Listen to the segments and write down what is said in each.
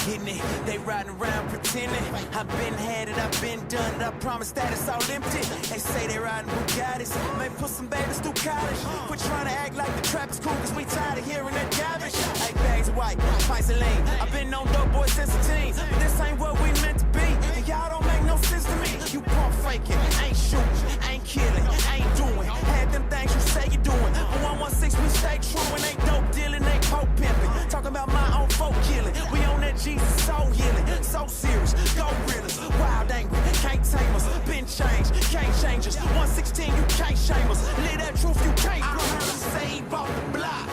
hitting it. They riding around pretending. I've been had it, I've been done it. I promise that it's all empty. They say they riding Bugattis. May put some babies through college. Quit trying to act like the trap is cool, cause we tired of hearing that garbage. Like bags of white, pints of lean. I've been on dope boys since a teen. But this ain't what we meant to be. And y'all don't make no sense to me. You pump faking, ain't shooting, ain't killing, ain't doing. Had them things you say you're doing. But 116 we stay true and ain't dope dealing, ain't poke pimping. Talking about my own folk killing. We on that Jesus soul healing. So serious, go realers. Wild angry, can't tame us. Been changed, can't change us. 116 you can't shame us. Live that truth you can't. I heard him say he bought the block.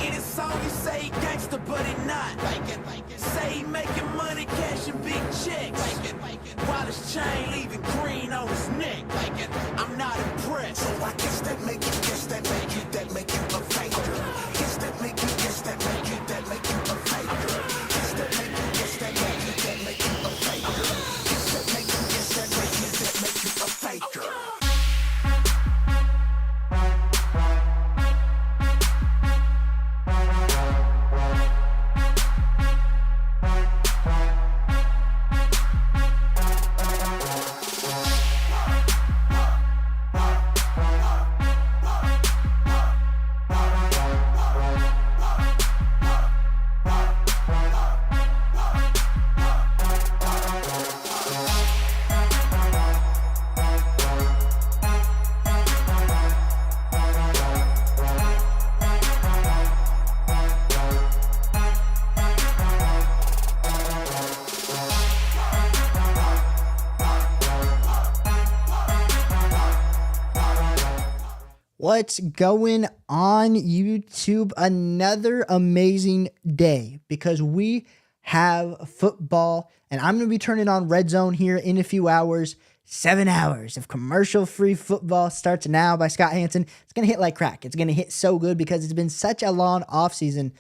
In his song you say he gangster but he not. Say he making money, cashing big checks. While his chain leaving green on his neck. I'm not impressed. So I guess that make you, that make you a faker. Guess that make you, that make you, that make you a faker. Guess that make you, that make you, that make you a faker. Guess that make you, that make you, that make you a faker. What's going on, YouTube? Another amazing day because we have football, and I'm going to be turning on Red Zone here in a few hours. 7 hours of commercial-free football starts now by Scott Hansen. It's going to hit like crack. It's going to hit so good because it's been such a long offseason,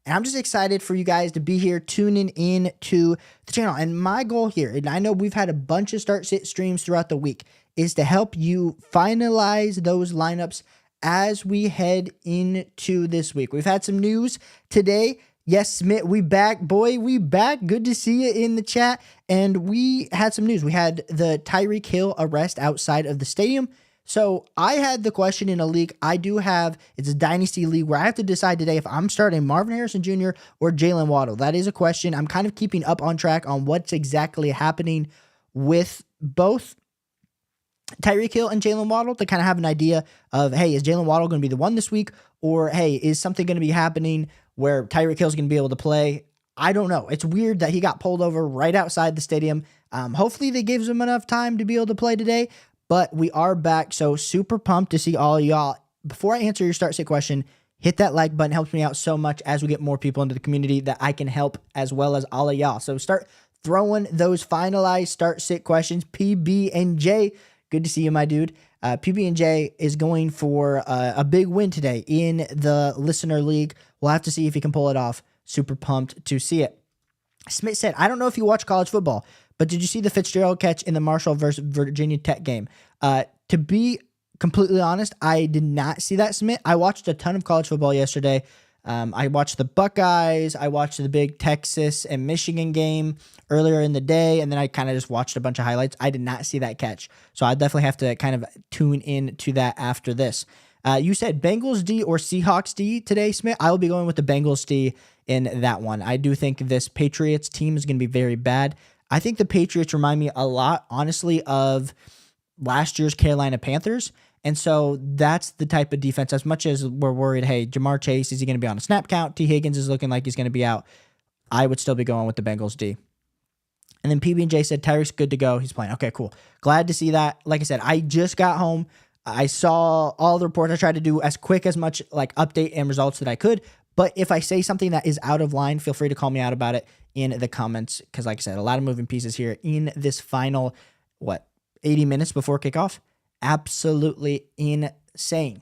and I'm just excited for you guys to be here tuning in to the channel. And my goal here, and I know we've had a bunch of start-sit streams throughout the week, is to help you finalize those lineups as we head into this week. We've had some news today. Yes, Smith, we back. Boy, we back. Good to see you in the chat. And we had some news. We had the Tyreek Hill arrest outside of the stadium. So I had the question in a league I do have. It's a dynasty league where I have to decide today if I'm starting Marvin Harrison Jr. or Jalen Waddle. That is a question. I'm kind of keeping up on track on what's exactly happening with both Tyreek Hill and Jalen Waddle to kind of have an idea of, hey, is Jalen Waddle going to be the one this week? Or, hey, is something going to be happening where Tyreek Hill is going to be able to play? I don't know. It's weird that he got pulled over right outside the stadium. Hopefully they gives him enough time to be able to play today, but we are back. So super pumped to see all of y'all. Before I answer your start sit question, hit that like button. Helps me out so much as we get more people into the community that I can help as well as all of y'all. So start throwing those finalized start sit questions. PB and J, good to see you, my dude. PB&J is going for a big win today in the Listener League. We'll have to see if he can pull it off. Super pumped to see it. Smith said, I don't know if you watch college football, but did you see the Fitzgerald catch in the Marshall versus Virginia Tech game? To be completely honest, I did not see that, Smith. I watched a ton of college football yesterday. I watched the Buckeyes. I watched the big Texas and Michigan game earlier in the day, and then I kind of just watched a bunch of highlights. I did not see that catch, so I definitely have to kind of tune in to that after this. You said Bengals D or Seahawks D today, Smith. I will be going with the Bengals D in that one. I do think this Patriots team is going to be very bad. I think the Patriots remind me a lot, honestly, of last year's Carolina Panthers. And so that's the type of defense, as much as we're worried, hey, Jamar Chase, is he going to be on a snap count? T. Higgins is looking like he's going to be out. I would still be going with the Bengals D. And then PB&J said, Tyreek's good to go. He's playing. Okay, cool. Glad to see that. Like I said, I just got home. I saw all the reports. I tried to do as quick as much like update and results that I could. But if I say something that is out of line, feel free to call me out about it in the comments. Because like I said, a lot of moving pieces here in this final, 80 minutes before kickoff. Absolutely insane.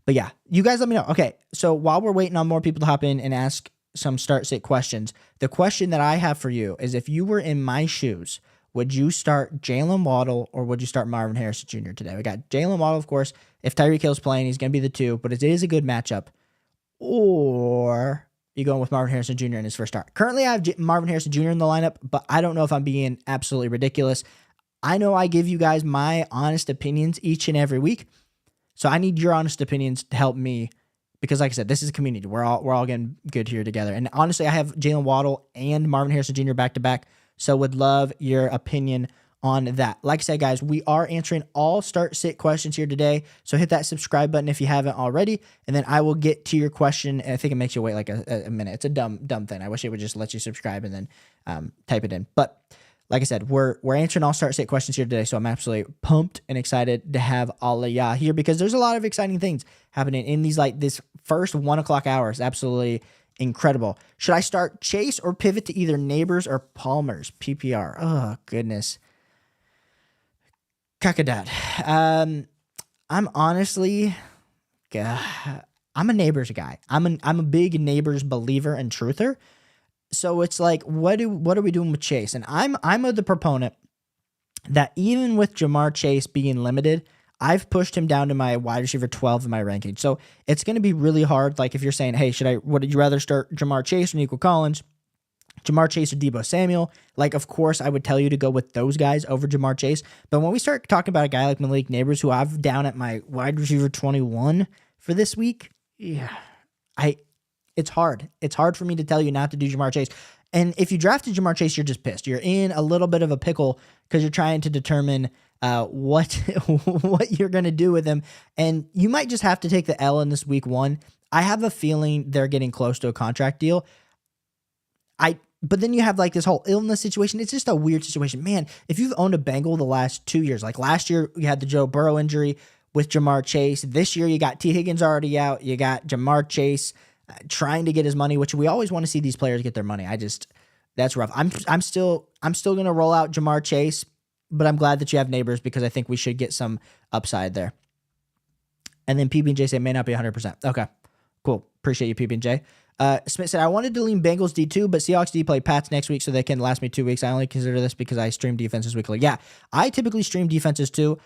But yeah, you guys let me know. Okay, so while we're waiting on more people to hop in and ask some start-sit questions, the question that I have for you is, if you were in my shoes, would you start Jalen Waddle or would you start Marvin Harrison Jr. today? We got Jalen Waddle, of course. If Tyreek Hill's playing, he's going to be the 2, but it is a good matchup. Or you going with Marvin Harrison Jr. in his first start? Currently, I have Marvin Harrison Jr. in the lineup, but I don't know if I'm being absolutely ridiculous. I know I give you guys my honest opinions each and every week, so I need your honest opinions to help me because, like I said, this is a community. We're all getting good here together. And honestly, I have Jalen Waddle and Marvin Harrison Jr. back to back, so would love your opinion on that. Like I said, guys, we are answering all start-sit questions here today, so hit that subscribe button if you haven't already, and then I will get to your question. I think it makes you wait like a minute. It's a dumb thing. I wish it would just let you subscribe and then type it in. But like I said, we're answering all start-sit questions here today, so I'm absolutely pumped and excited to have all of y'all here because there's a lot of exciting things happening in this first 1 o'clock hour. Is absolutely incredible. Should I start Chase or pivot to either Neighbors or Palmer's PPR? Oh, goodness. Kakadat. I'm honestly, I'm a Neighbors guy. I'm a big Neighbors believer and truther. So it's like, what are we doing with Chase? And I'm of the proponent that even with Jamar Chase being limited, I've pushed him down to my wide receiver 12 in my ranking. So it's going to be really hard. Like if you're saying, hey, would you rather start Jamar Chase or Nico Collins? Jamar Chase or Deebo Samuel, like, of course, I would tell you to go with those guys over Jamar Chase. But when we start talking about a guy like Malik Neighbors, who I've down at my wide receiver 21 for this week, yeah, it's hard. It's hard for me to tell you not to do Jamar Chase. And if you drafted Jamar Chase, you're just pissed. You're in a little bit of a pickle because you're trying to determine what you're going to do with him. And you might just have to take the L in this week one. I have a feeling they're getting close to a contract deal. But then you have like this whole illness situation. It's just a weird situation. Man, if you've owned a Bengal the last 2 years, like last year you had the Joe Burrow injury with Jamar Chase. This year you got T. Higgins already out. You got Jamar Chase trying to get his money, which we always want to see these players get their money. That's rough. I'm still going to roll out Jamar Chase, but I'm glad that you have Neighbors because I think we should get some upside there. And then PB&J say may not be 100%. Okay, cool. Appreciate you, PB&J. Smith said, I wanted to lean Bengals D2, but Seahawks D play Pats next week, so they can last me 2 weeks. I only consider this because I stream defenses weekly. Yeah, I typically stream defenses too.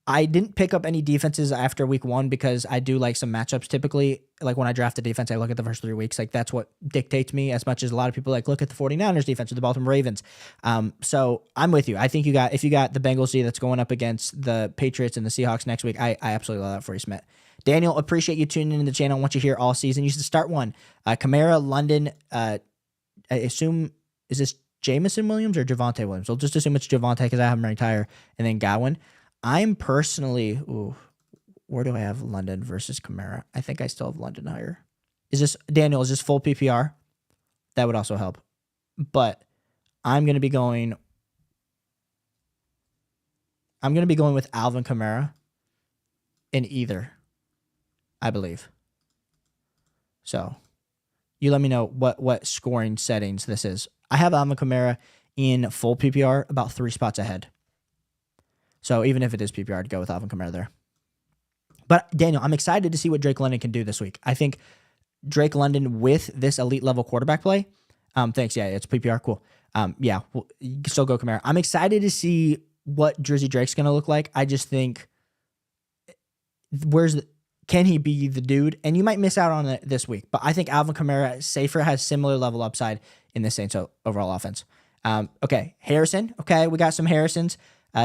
I didn't pick up any defenses after week one because I do like some matchups typically. Like when I draft a defense, I look at the first 3 weeks. Like that's what dictates me as much as a lot of people like look at the 49ers defense or the Baltimore Ravens. So I'm with you. I think if you got the Bengals D that's going up against the Patriots and the Seahawks next week, I absolutely love that for you, Smith. Daniel, appreciate you tuning in the channel. I want you here all season. You should start one. Kamara, London, I assume, is this Jameson Williams or Javonte Williams? We'll just assume it's Javonte because I have him ranked higher. And then Godwin. I'm personally, where do I have London versus Kamara? I think I still have London higher. Is this full PPR? That would also help. But I'm going to be going with Alvin Kamara in either, I believe. So you let me know what scoring settings this is. I have Alvin Kamara in full PPR about 3 spots ahead. So even if it is PPR, I'd go with Alvin Kamara there. But Daniel, I'm excited to see what Drake London can do this week. I think Drake London with this elite level quarterback play. Thanks. Yeah, it's PPR. Cool. Yeah, you can still go Kamara. I'm excited to see what Jersey Drake's going to look like. I just think can he be the dude? And you might miss out on it this week, but I think Alvin Kamara safer has similar level upside in the Saints overall offense. Okay, Harrison. Okay, we got some Harrisons.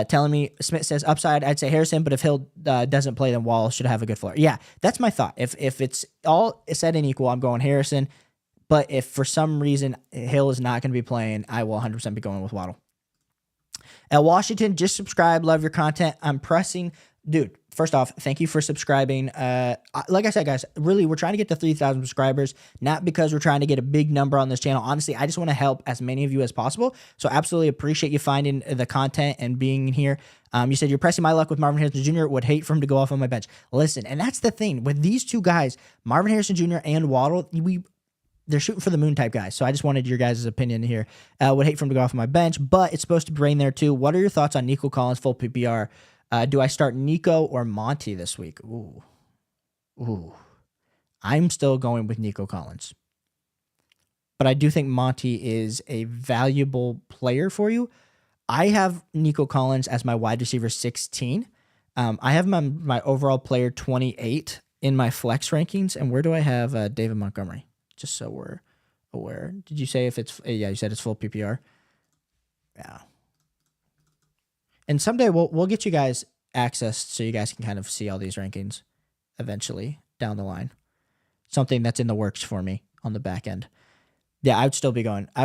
Telling me, Smith says upside, I'd say Harrison, but if Hill doesn't play, then Wall should have a good floor. Yeah, that's my thought. If it's all said and equal, I'm going Harrison. But if for some reason Hill is not going to be playing, I will 100% be going with Waddle. Washington, just subscribe. Love your content. I'm pressing. Dude, first off, thank you for subscribing. Like I said, guys, really, we're trying to get to 3,000 subscribers, not because we're trying to get a big number on this channel. Honestly, I just want to help as many of you as possible. So absolutely appreciate you finding the content and being here. You said you're pressing my luck with Marvin Harrison Jr. Would hate for him to go off on my bench. Listen, and that's the thing. With these two guys, Marvin Harrison Jr. and Waddle, they're shooting for the moon type guys. So I just wanted your guys' opinion here. Would hate for him to go off on my bench, but it's supposed to rain there too. What are your thoughts on Nico Collins full PPR? Do I start Nico or Monty this week? Ooh. I'm still going with Nico Collins. But I do think Monty is a valuable player for you. I have Nico Collins as my wide receiver 16. I have my overall player 28 in my flex rankings. And where do I have David Montgomery? just so we're aware. Did you say if it's, yeah, you said it's full PPR. Yeah. And someday we'll get you guys access so you guys can kind of see all these rankings eventually down the line. Something that's in the works for me on the back end. Yeah, I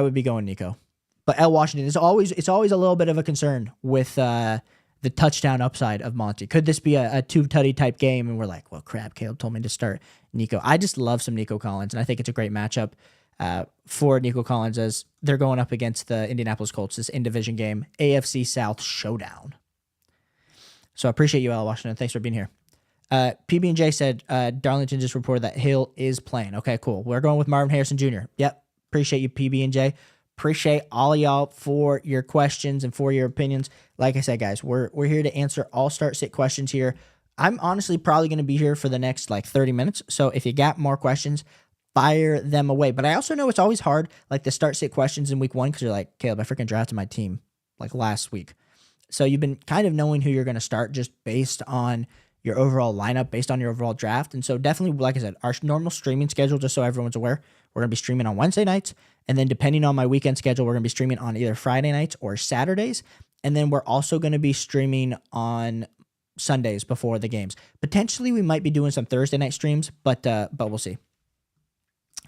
would be going Nico. But L. Washington, it's always a little bit of a concern with the touchdown upside of Monty. Could this be a two-tutty type game? And we're like, well, crap, Caleb told me to start Nico. I just love some Nico Collins, and I think it's a great matchup for Nico Collins as they're going up against the Indianapolis Colts, this in-division game, AFC South showdown. So I appreciate you, L. Washington. Thanks for being here. PB&J said Darlington just reported that Hill is playing. Okay, cool. We're going with Marvin Harrison Jr. Yep. Appreciate you, PB&J. Appreciate all of y'all for your questions and for your opinions. Like I said, guys, we're here to answer all start-sit questions here. I'm honestly probably going to be here for the next 30 minutes. So if you got more questions, fire them away. But I also know it's always hard, the start-sit questions in week one, because you're like, Caleb, I freaking drafted my team last week. So you've been kind of knowing who you're going to start just based on your overall lineup, based on your overall draft. And so definitely, like I said, our normal streaming schedule, just so everyone's aware, we're going to be streaming on Wednesday nights. And then depending on my weekend schedule, we're going to be streaming on either Friday nights or Saturdays. And then we're also going to be streaming on Sundays before the games. Potentially, we might be doing some Thursday night streams, but we'll see.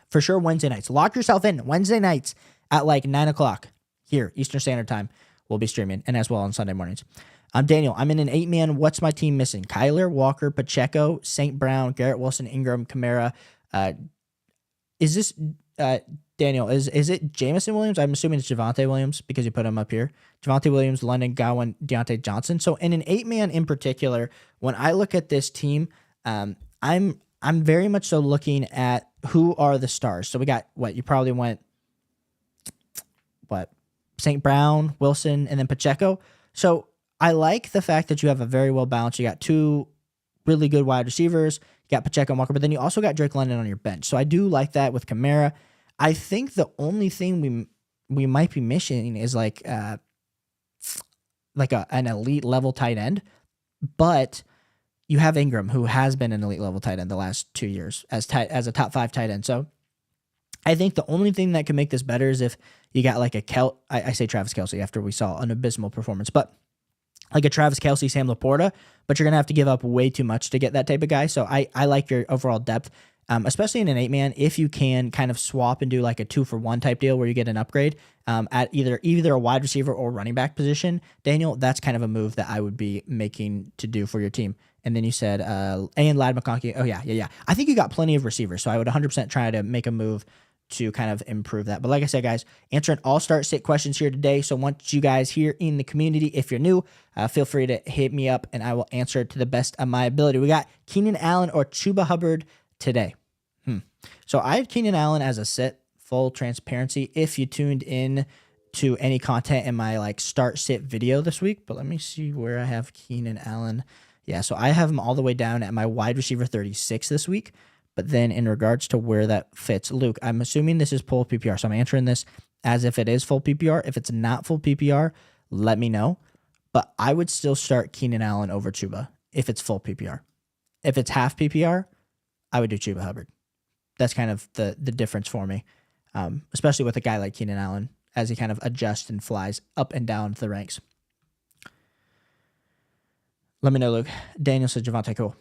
For sure, Wednesday nights. Lock yourself in. Wednesday nights at 9 o'clock here, Eastern Standard Time, we'll be streaming, and as well on Sunday mornings. I'm Daniel. I'm in an 8-man. What's my team missing? Kyler, Walker, Pacheco, St. Brown, Garrett Wilson, Ingram, Kamara. Is this Daniel? Is it Jamison Williams? I'm assuming it's Javonte Williams because you put him up here. Javonte Williams, London, Gowan, Deontay Johnson. So in an 8-man in particular, when I look at this team, I'm very much so looking at who are the stars. So we got you probably went St. Brown, Wilson, and then Pacheco. So I like the fact that you have a very well balanced. You got two really good wide receivers. You got Pacheco and Walker, but then you also got Drake London on your bench. So I do like that with Kamara. I think the only thing we might be missing is an elite level tight end, but you have Ingram, who has been an elite level tight end the last 2 years as a top 5 tight end. So I think the only thing that can make this better is if you got I say Travis Kelce after we saw an abysmal performance, but a Travis Kelce, Sam Laporta, but you're going to have to give up way too much to get that type of guy. So I like your overall depth, especially in an 8-man, if you can kind of swap and do a 2-for-1 type deal where you get an upgrade at either a wide receiver or running back position. Daniel, that's kind of a move that I would be making to do for your team. And then you said, and Ladd McConkey. Oh, yeah. I think you got plenty of receivers, so I would 100% try to make a move to kind of improve that. But like I said, guys, answering all start-sit questions here today. So once you guys here in the community, if you're new, feel free to hit me up and I will answer to the best of my ability. We got Keenan Allen or Chuba Hubbard today. So I have Keenan Allen as a sit, full transparency, if you tuned in to any content in my start-sit video this week. But let me see where I have Keenan Allen. Yeah, so I have him all the way down at my wide receiver 36 this week. But then in regards to where that fits, Luke, I'm assuming this is full PPR. So I'm answering this as if it is full PPR. If it's not full PPR, let me know. But I would still start Keenan Allen over Chuba if it's full PPR. If it's half PPR, I would do Chuba Hubbard. That's kind of the difference for me, especially with a guy like Keenan Allen as he kind of adjusts and flies up and down the ranks. Let me know, Luke. Daniel says Javonte. Cool.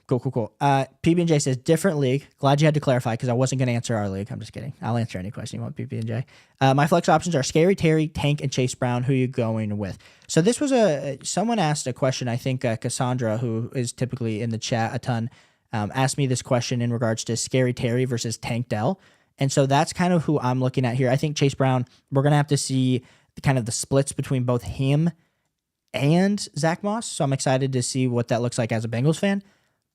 PB&J says different league. Glad you had to clarify because I wasn't going to answer our league. I'm just kidding. I'll answer any question you want, PB&J. My flex options are Scary Terry, Tank, and Chase Brown. Who are you going with? So this was someone asked a question. I think Cassandra, who is typically in the chat a ton, asked me this question in regards to Scary Terry versus Tank Dell. And so that's kind of who I'm looking at here. I think Chase Brown, we're going to have to see kind of the splits between both him and Zach Moss. So I'm excited to see what that looks like as a Bengals fan.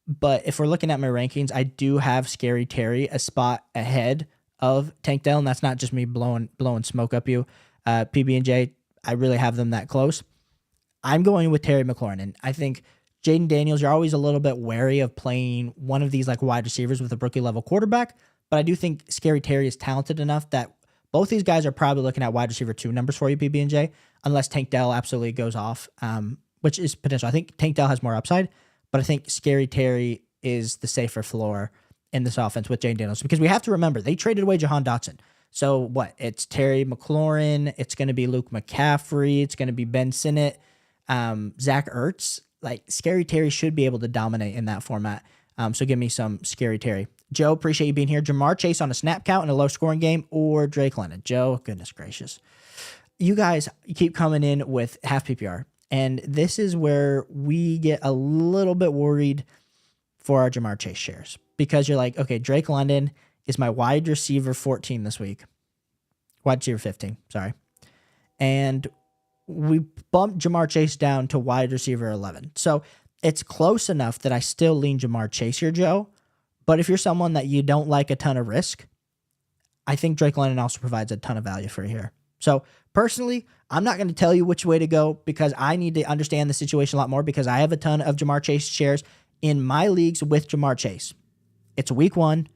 But if we're looking at my rankings, I do have Scary Terry a spot ahead of Tank Dell, and that's not just me blowing smoke up you. PB&J, I really have them that close. I'm going with Terry McLaurin, and I think Jaden Daniels, you're always a little bit wary of playing one of these wide receivers with a rookie-level quarterback, but I do think Scary Terry is talented enough that both these guys are probably looking at wide receiver 2 numbers for you, PB&J, unless Tank Dell absolutely goes off, which is potential. I think Tank Dell has more upside, but I think Scary Terry is the safer floor in this offense with Jane Daniels, because we have to remember they traded away Jahan Dotson. So what? It's Terry McLaurin. It's going to be Luke McCaffrey. It's going to be Ben Sinnott, Zach Ertz. Like, Scary Terry should be able to dominate in that format. So give me some Scary Terry. Joe, appreciate you being here. Jamar Chase on a snap count in a low-scoring game or Drake London? Joe, goodness gracious. You guys keep coming in with half PPR, and this is where we get a little bit worried for our Jamar Chase shares, because you're like, okay, Drake London is my wide receiver 14 this week. Wide receiver 15, sorry. And we bumped Jamar Chase down to wide receiver 11. So it's close enough that I still lean Jamar Chase here, Joe. But if you're someone that you don't like a ton of risk, I think Drake London also provides a ton of value for you here. So personally, I'm not going to tell you which way to go because I need to understand the situation a lot more, because I have a ton of Jamar Chase shares in my leagues with Jamar Chase. It's week 1.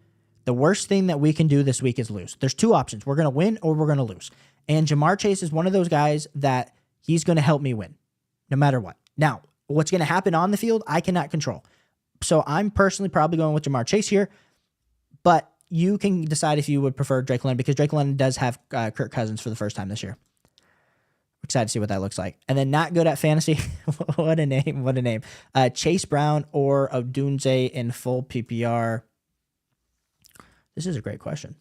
The worst thing that we can do this week is lose. There's 2 options. We're going to win or we're going to lose. And Jamar Chase is one of those guys that he's going to help me win no matter what. Now, what's going to happen on the field, I cannot control. So I'm personally probably going with Jamar Chase here, but you can decide if you would prefer Drake London, because Drake London does have Kirk Cousins for the first time this year. Excited to see what that looks like. And then not good at fantasy. What a name. What a name. Chase Brown or Odunze in full PPR. This is a great question.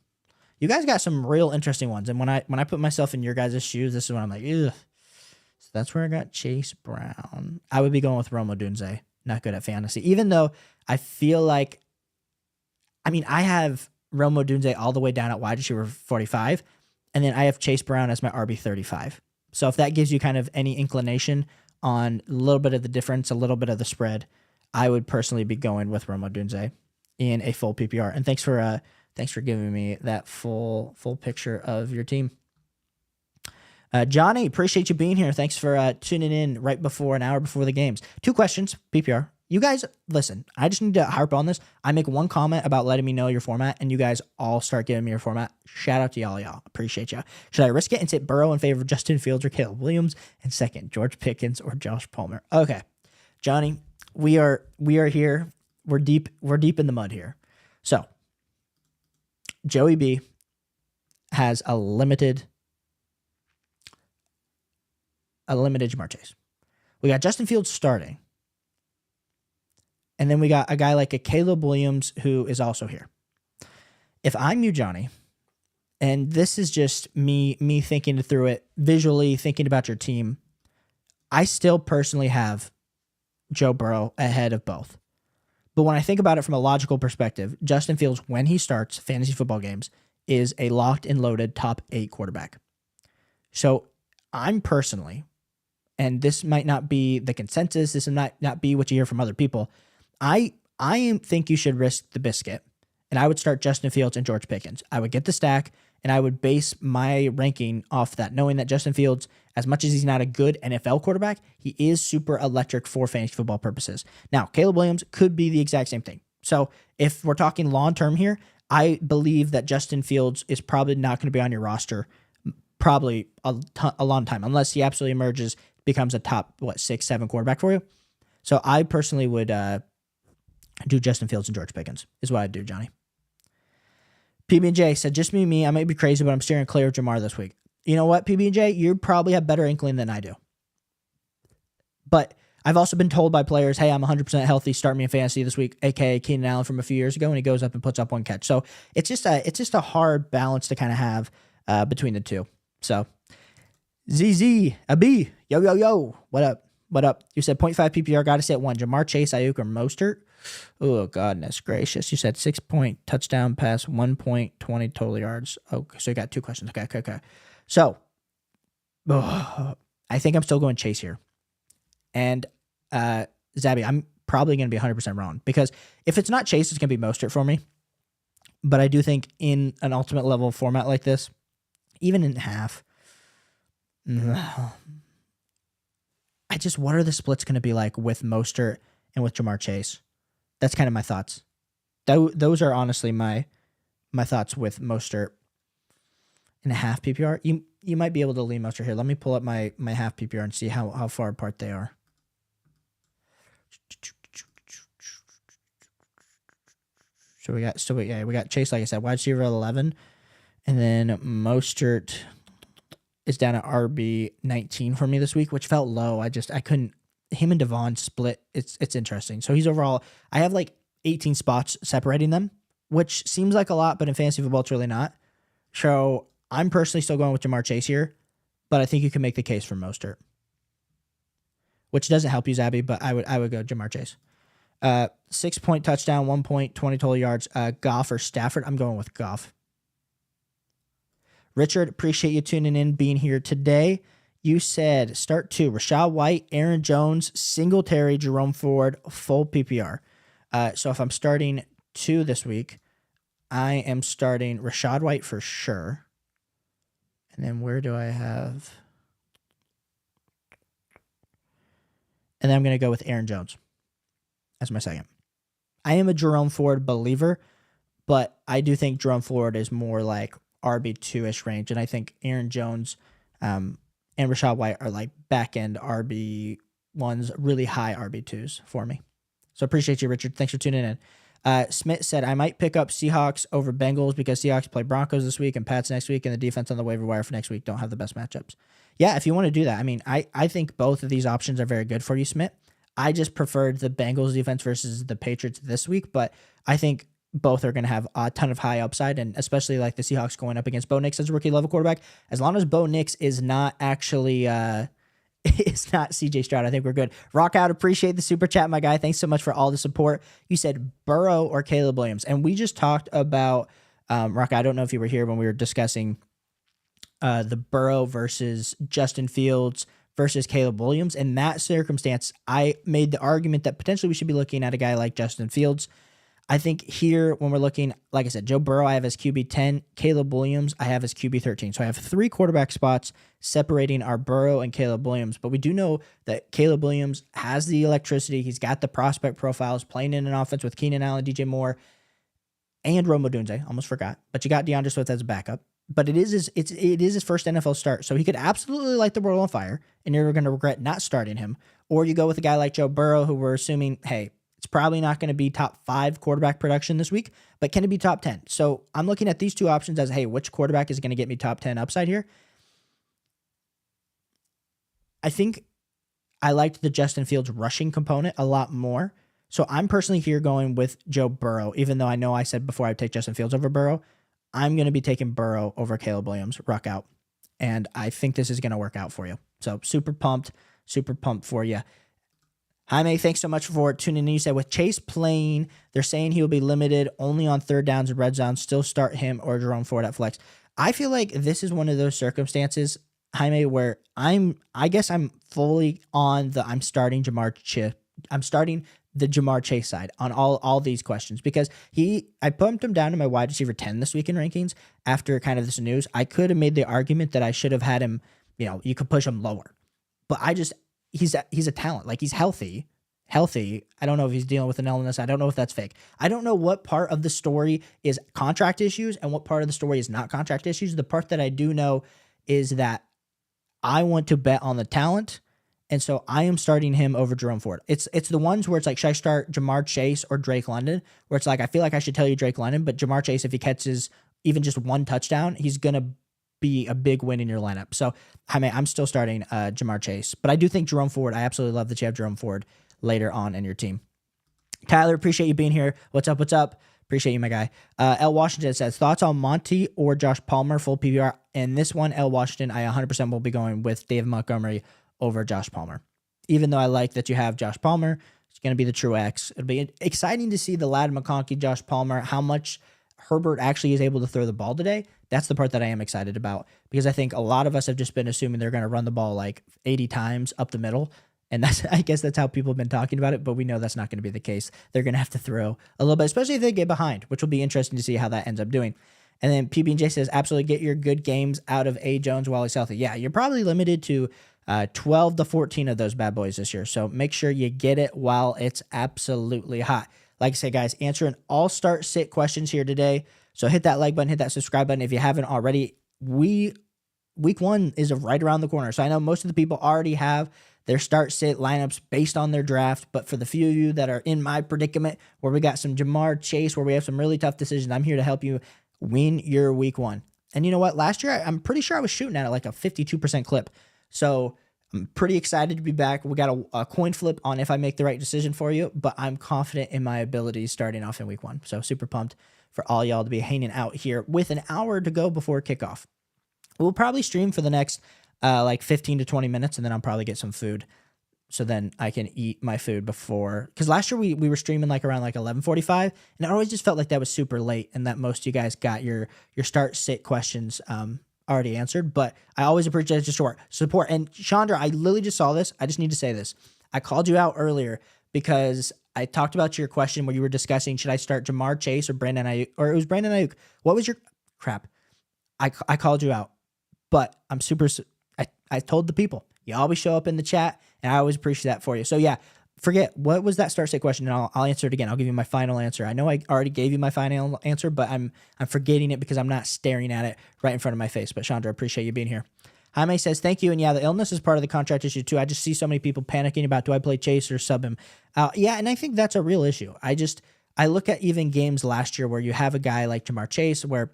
You guys got some real interesting ones. And when I put myself in your guys' shoes, this is when I'm like, ugh. So that's where I got Chase Brown. I would be going with Rome Odunze. Not good at fantasy. Even though I feel like, I have Rome Odunze all the way down at wide receiver 45. And then I have Chase Brown as my RB 35. So if that gives you kind of any inclination on a little bit of the difference, a little bit of the spread, I would personally be going with Rome Odunze in a full PPR. And thanks for giving me that full picture of your team. Johnny, appreciate you being here. Thanks for tuning in right before, an hour before the games. 2 questions, PPR. You guys, listen, I just need to harp on this. I make one comment about letting me know your format, and you guys all start giving me your format. Shout out to y'all. Appreciate you. Should I risk it and sit Burrow in favor of Justin Fields or Caleb Williams? And second, George Pickens or Josh Palmer? Okay, Johnny, we are here. We're deep in the mud here. So, Joey B has a limited Jamar Chase. We got Justin Fields starting. And then we got a guy like a Caleb Williams who is also here. If I'm you, Johnny, and this is just me thinking through it, visually thinking about your team, I still personally have Joe Burrow ahead of both. But when I think about it from a logical perspective, Justin Fields, when he starts fantasy football games, is a locked and loaded top 8 quarterback. So I'm personally, and this might not be the consensus, this might not be what you hear from other people, I think you should risk the biscuit, and I would start Justin Fields and George Pickens. I would get the stack, and I would base my ranking off that, knowing that Justin Fields, as much as he's not a good NFL quarterback, he is super electric for fantasy football purposes. Now, Caleb Williams could be the exact same thing. So if we're talking long-term here, I believe that Justin Fields is probably not going to be on your roster probably a long time, unless he absolutely emerges, becomes a top, 6, 7 quarterback for you. So I personally would do Justin Fields and George Pickens is what I'd do, Johnny. PB&J said, just me. I might be crazy, but I'm steering clear of Jamar this week. You know what, PB&J? You probably have better inkling than I do. But I've also been told by players, hey, I'm 100% healthy. Start me in fantasy this week, a.k.a. Keenan Allen from a few years ago, and he goes up and puts up 1 catch. So it's just a hard balance to kind of have between the two. So ZZ, a B, yo. What up? You said 0.5 PPR, got to sit 1. Jamar Chase, Ayuk, or Mostert? Oh, goodness gracious. You said 6-point touchdown pass, 1 point, 20 total yards. Okay, so you got 2 questions. Okay. So, I think I'm still going Chase here. And, Zabby, I'm probably going to be 100% wrong. Because if it's not Chase, it's going to be Mostert for me. But I do think in an ultimate level format like this, even in half, what are the splits going to be like with Mostert and with Jamar Chase? That's kind of my thoughts. Those are honestly my thoughts with Mostert in a half PPR. You might be able to lean Mostert here. Let me pull up my half PPR and see how far apart they are. So we got Chase, like I said, wide receiver 11. And then Mostert is down at RB 19 for me this week, which felt low. I couldn't. Him and Devon split. It's interesting. So he's overall. I have like 18 spots separating them, which seems like a lot, but in fantasy football, it's really not. So I'm personally still going with Jamar Chase here, but I think you can make the case for Mostert, which doesn't help you, Zabby. But I would go Jamar Chase. 6-point touchdown, 1 point, 20 total yards. Goff or Stafford? I'm going with Goff. Richard, appreciate you tuning in, being here today. You said start 2, Rachaad White, Aaron Jones, Singletary, Jerome Ford, full PPR. So if I'm starting 2 this week, I am starting Rachaad White for sure. And then where do I have? And then I'm going to go with Aaron Jones as my second. I am a Jerome Ford believer, but I do think Jerome Ford is more like RB2-ish range, and I think Aaron Jones and Rachaad White are like back-end RB1s, really high RB2s for me. So appreciate you, Richard. Thanks for tuning in. Smith said, I might pick up Seahawks over Bengals because Seahawks play Broncos this week and Pats next week, and the defense on the waiver wire for next week don't have the best matchups. Yeah, if you want to do that. I mean, I think both of these options are very good for you, Smith. I just preferred the Bengals defense versus the Patriots this week, but I think both are going to have a ton of high upside, and especially like the Seahawks going up against Bo Nix as a rookie level quarterback. As long as Bo Nix is not actually it's not CJ Stroud, I think we're good. Rock out, appreciate the super chat, my guy. Thanks so much for all the support. You said Burrow or Caleb Williams, and we just talked about Rock. I don't know if you were here when we were discussing the Burrow versus Justin Fields versus Caleb Williams. In that circumstance, I made the argument that potentially we should be looking at a guy like Justin Fields. I think here, when we're looking, like I said, Joe Burrow, I have as QB 10, Caleb Williams, I have as QB 13. So I have 3 quarterback spots separating our Burrow and Caleb Williams. But we do know that Caleb Williams has the electricity. He's got the prospect profiles, playing in an offense with Keenan Allen, DJ Moore, and Rome Odunze. Almost forgot. But you got DeAndre Swift as a backup. But it is his first NFL start. So he could absolutely light the world on fire, and you're going to regret not starting him. Or you go with a guy like Joe Burrow, who we're assuming, hey, it's probably not going to be top 5 quarterback production this week, but can it be top 10? So I'm looking at these 2 options as, hey, which quarterback is going to get me top 10 upside here? I think I liked the Justin Fields rushing component a lot more. So I'm personally here going with Joe Burrow, even though I know I said before I'd take Justin Fields over Burrow. I'm going to be taking Burrow over Caleb Williams, rock out. And I think this is going to work out for you. So super pumped for you. Jaime, thanks so much for tuning in. You said with Chase playing, they're saying he will be limited only on third downs and red zones. Still start him or Jerome Ford at flex. I feel like this is one of those circumstances, Jaime, where I guess I'm fully on the I'm starting the Jamar Chase side on all these questions, because I bumped him down to my wide receiver 10 this week in rankings after kind of this news. I could have made the argument that I should have had him, you could push him lower, but he's a talent. Like, he's healthy. I don't know if he's dealing with an illness. I don't know if that's fake. I don't know what part of the story is contract issues and what part of the story is not contract issues. The part that I do know is that I want to bet on the talent, and so I am starting him over Jerome Ford. It's the ones where it's like, should I start Jamar Chase or Drake London? Where it's like, I feel like I should tell you Drake London, but Jamar Chase, if he catches even just 1 touchdown, he's going to be a big win in your lineup. So, I'm still starting Jamar Chase. But I do think Jerome Ford, I absolutely love that you have Jerome Ford later on in your team. Tyler, appreciate you being here. What's up? Appreciate you, my guy. L. Washington says, thoughts on Monty or Josh Palmer, full PPR? And this one, L. Washington, I 100% will be going with Dave Montgomery over Josh Palmer. Even though I like that you have Josh Palmer, it's going to be the true X. It'll be exciting to see the Ladd McConkey, Josh Palmer, how much Herbert actually is able to throw the ball today. That's the part that I am excited about, because I think a lot of us have just been assuming they're going to run the ball like 80 times up the middle. And I guess that's how people have been talking about it, but we know that's not going to be the case. They're going to have to throw a little bit, especially if they get behind, which will be interesting to see how that ends up doing. And then PB&J says, absolutely get your good games out of A. Jones while he's healthy. Yeah, you're probably limited to 12 to 14 of those bad boys this year. So make sure you get it while it's absolutely hot. Like I say, guys, answering all start sit questions here today. So hit that like button, hit that subscribe button if you haven't already. Week 1 is right around the corner. So I know most of the people already have their start sit lineups based on their draft. But for the few of you that are in my predicament where we got some Jamar Chase, where we have some really tough decisions, I'm here to help you win your week one. And you know what? Last year, I'm pretty sure I was shooting at it like a 52% clip. So I'm pretty excited to be back. We got a coin flip on if I make the right decision for you, but I'm confident in my abilities starting off in week one. So super pumped for all y'all to be hanging out here with an hour to go before kickoff. We'll probably stream for the next like 15 to 20 minutes, and then I'll probably get some food so then I can eat my food before. Because last year we were streaming like around like 11:45, and I always just felt like that was super late and that most of you guys got your start sit questions already answered. But I always appreciate your support. And Chandra, I literally just saw this. I just need to say this. I called you out earlier because I talked about your question where you were discussing, should I start Jamar Chase or Brandon Ayuk? Or it was Brandon Ayuk. What was your crap? I called you out, but I'm super. I told the people, you always show up in the chat, and I always appreciate that for you. So yeah, forget what was that start state question, and I'll answer it again. I'll give you my final answer. I know I already gave you my final answer, but I'm forgetting it because I'm not staring at it right in front of my face. But Chandra, appreciate you being here. Jaime says, thank you. And yeah, the illness is part of the contract issue too. I just see so many people panicking about, do I play Chase or sub him? Yeah, and I think that's a real issue. I look at even games last year where you have a guy like Jamar Chase where,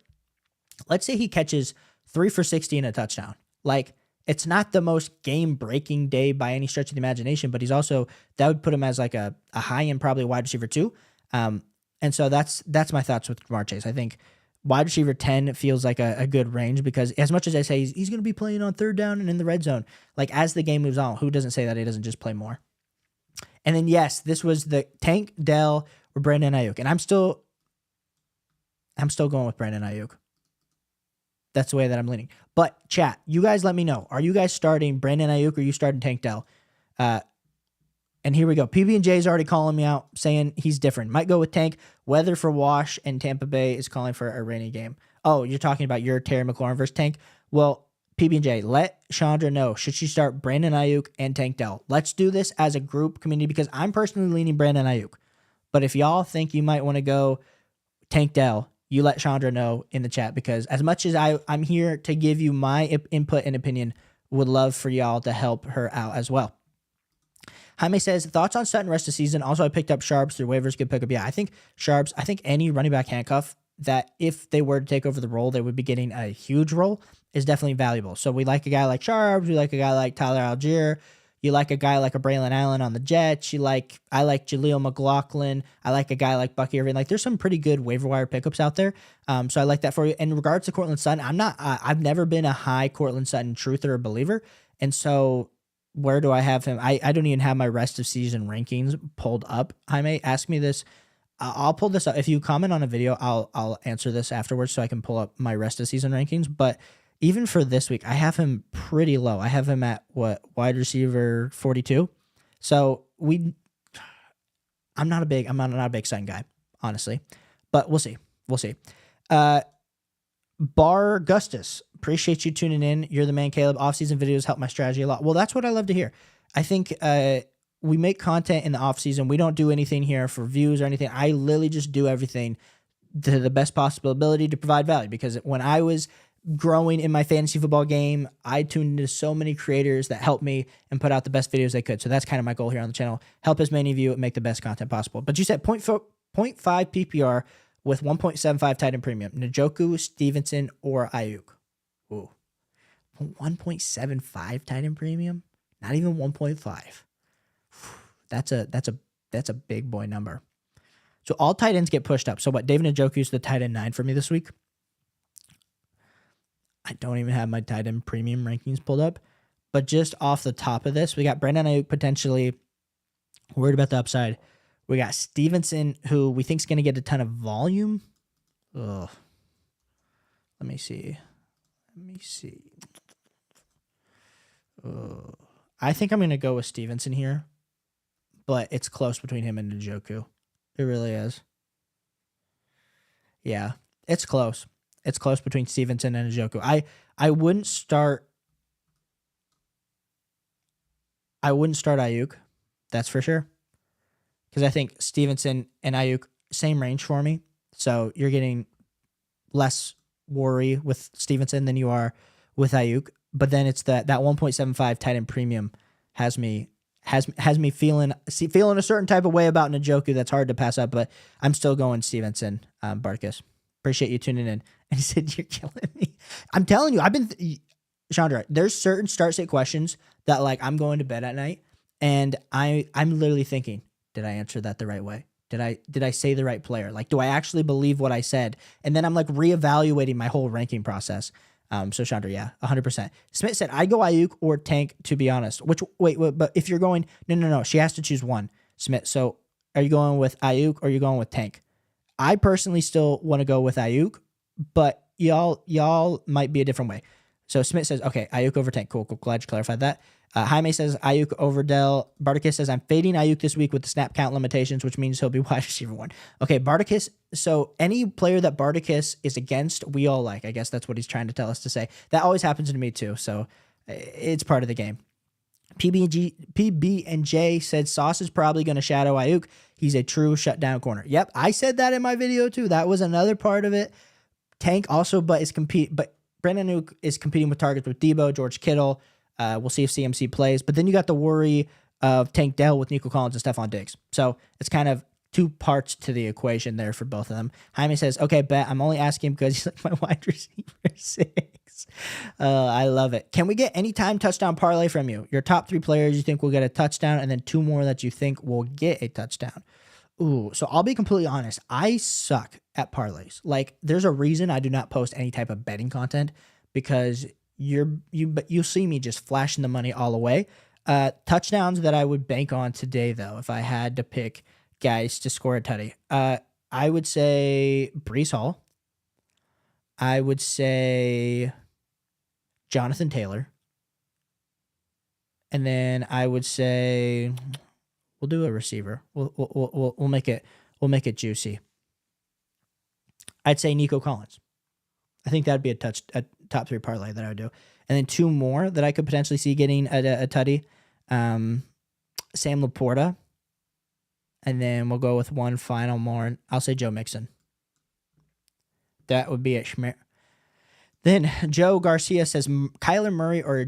let's say he catches 3 for 60 and a touchdown. Like, it's not the most game-breaking day by any stretch of the imagination, but he's also, that would put him as like a high-end probably wide receiver too. And so that's my thoughts with Jamar Chase. I think wide receiver 10 feels like a good range because as much as I say he's going to be playing on third down and in the red zone, like as the game moves on, who doesn't say that he doesn't just play more? And then, yes, this was the Tank, Dell, or Brandon Ayuk. And I'm still going with Brandon Ayuk. That's the way that I'm leaning. But chat, you guys let me know. Are you guys starting Brandon Ayuk or are you starting Tank Dell? And here we go. PB&J is already calling me out, saying he's different. Might go with Tank. Weather for Wash and Tampa Bay is calling for a rainy game. Oh, you're talking about your Terry McLaurin versus Tank? Well, PB&J, let Chandra know. Should she start Brandon Ayuk and Tank Dell? Let's do this as a group community because I'm personally leaning Brandon Ayuk. But if y'all think you might want to go Tank Dell, you let Chandra know in the chat because as much as I'm here to give you my input and opinion, would love for y'all to help her out as well. Jaime says, thoughts on Sutton rest of the season. Also, I picked up Sharps through waivers. Good pickup. Yeah, I think Sharps, I think any running back handcuff that if they were to take over the role, they would be getting a huge role is definitely valuable. So we like a guy like Sharps. We like a guy like Tyler Algier. You like a guy like a Braylon Allen on the Jets. I like Jaleel McLaughlin. I like a guy like Bucky Irving. Like there's some pretty good waiver wire pickups out there. So I like that for you. In regards to Cortland Sutton, I've never been a high Cortland Sutton truther or believer. And so where do I have him? I don't even have my rest of season rankings pulled up. Jaime, ask me this. I'll pull this up. If you comment on a video, I'll answer this afterwards so I can pull up my rest of season rankings. But even for this week, I have him pretty low. I have him at wide receiver 42. So I'm not a big Sutton guy, honestly, but we'll see. Bar Gustus, appreciate you tuning in. You're the man, Caleb. Off-season videos help my strategy a lot. Well, that's what I love to hear. I think we make content in the off-season. We don't do anything here for views or anything. I literally just do everything to the best possible ability to provide value because when I was growing in my fantasy football game, I tuned into so many creators that helped me and put out the best videos they could. So that's kind of my goal here on the channel. Help as many of you make the best content possible. But you said 0.5 PPR with 1.75 tight end premium. Njoku, Stevenson, or Ayuk. Ooh. 1.75 tight end premium? Not even 1.5. That's a big boy number. So all tight ends get pushed up. So what, David Njoku's the tight end 9 for me this week? I don't even have my tight end premium rankings pulled up. But just off the top of this, we got Brandon Ayuk potentially worried about the upside. We got Stevenson, who we think is going to get a ton of volume. Ugh. Let me see. I think I'm going to go with Stevenson here. But it's close between him and Njoku. It really is. Yeah, it's close. It's close between Stevenson and Njoku. I wouldn't start Ayuk, that's for sure. Because I think Stevenson and Ayuk, same range for me. So you're getting less worry with Stevenson than you are with Ayuk. But then it's that 1.75 tight end premium has me feeling a certain type of way about Njoku that's hard to pass up, but I'm still going Stevenson, Barkus. Appreciate you tuning in. And he said, you're killing me. I'm telling you, Chandra, there's certain start state questions that like I'm going to bed at night and I'm literally thinking, did I answer that the right way? Did I say the right player? Like, do I actually believe what I said? And then I'm like reevaluating my whole ranking process. So Chandra, yeah, 100%. Smith said, I'd go Ayuk or Tank, to be honest. Wait, but if you're going, no, she has to choose one, Smith. So are you going with Ayuk or are you going with Tank? I personally still want to go with Ayuk, but y'all might be a different way. So Smith says, okay, Ayuk over Tank. Cool. Glad you clarified that. Jaime says Ayuk over Dell. Barticus says, I'm fading Ayuk this week with the snap count limitations, which means he'll be wide receiver 1. Okay, Barticus. So any player that Barticus is against, we all like. I guess that's what he's trying to tell us to say. That always happens to me too. So it's part of the game. PB&J said Sauce is probably going to shadow Ayuk. He's a true shutdown corner. Yep, I said that in my video too. That was another part of it. Tank also, but Brandon Ayuk is competing with targets with Debo, George Kittle. We'll see if CMC plays. But then you got the worry of Tank Dell with Nico Collins and Stephon Diggs. So it's kind of two parts to the equation there for both of them. Jaime says, okay, bet. I'm only asking because he's like my wide receiver 6. I love it. Can we get any time touchdown parlay from you? Your top 3 players you think will get a touchdown, and then 2 more that you think will get a touchdown. Ooh, so I'll be completely honest. I suck at parlays. Like, there's a reason I do not post any type of betting content because you'll see me just flashing the money all away. Touchdowns that I would bank on today, though, if I had to pick guys to score a tutty. I would say Breece Hall. I would say Jonathan Taylor. And then I would say we'll do a receiver. We'll make it juicy. I'd say Nico Collins. I think that'd be a top 3 parlay that I would do. And then 2 more that I could potentially see getting a tutty. Sam Laporta. And then we'll go with one final more. I'll say Joe Mixon. That would be it. Then Joe Garcia says Kyler Murray or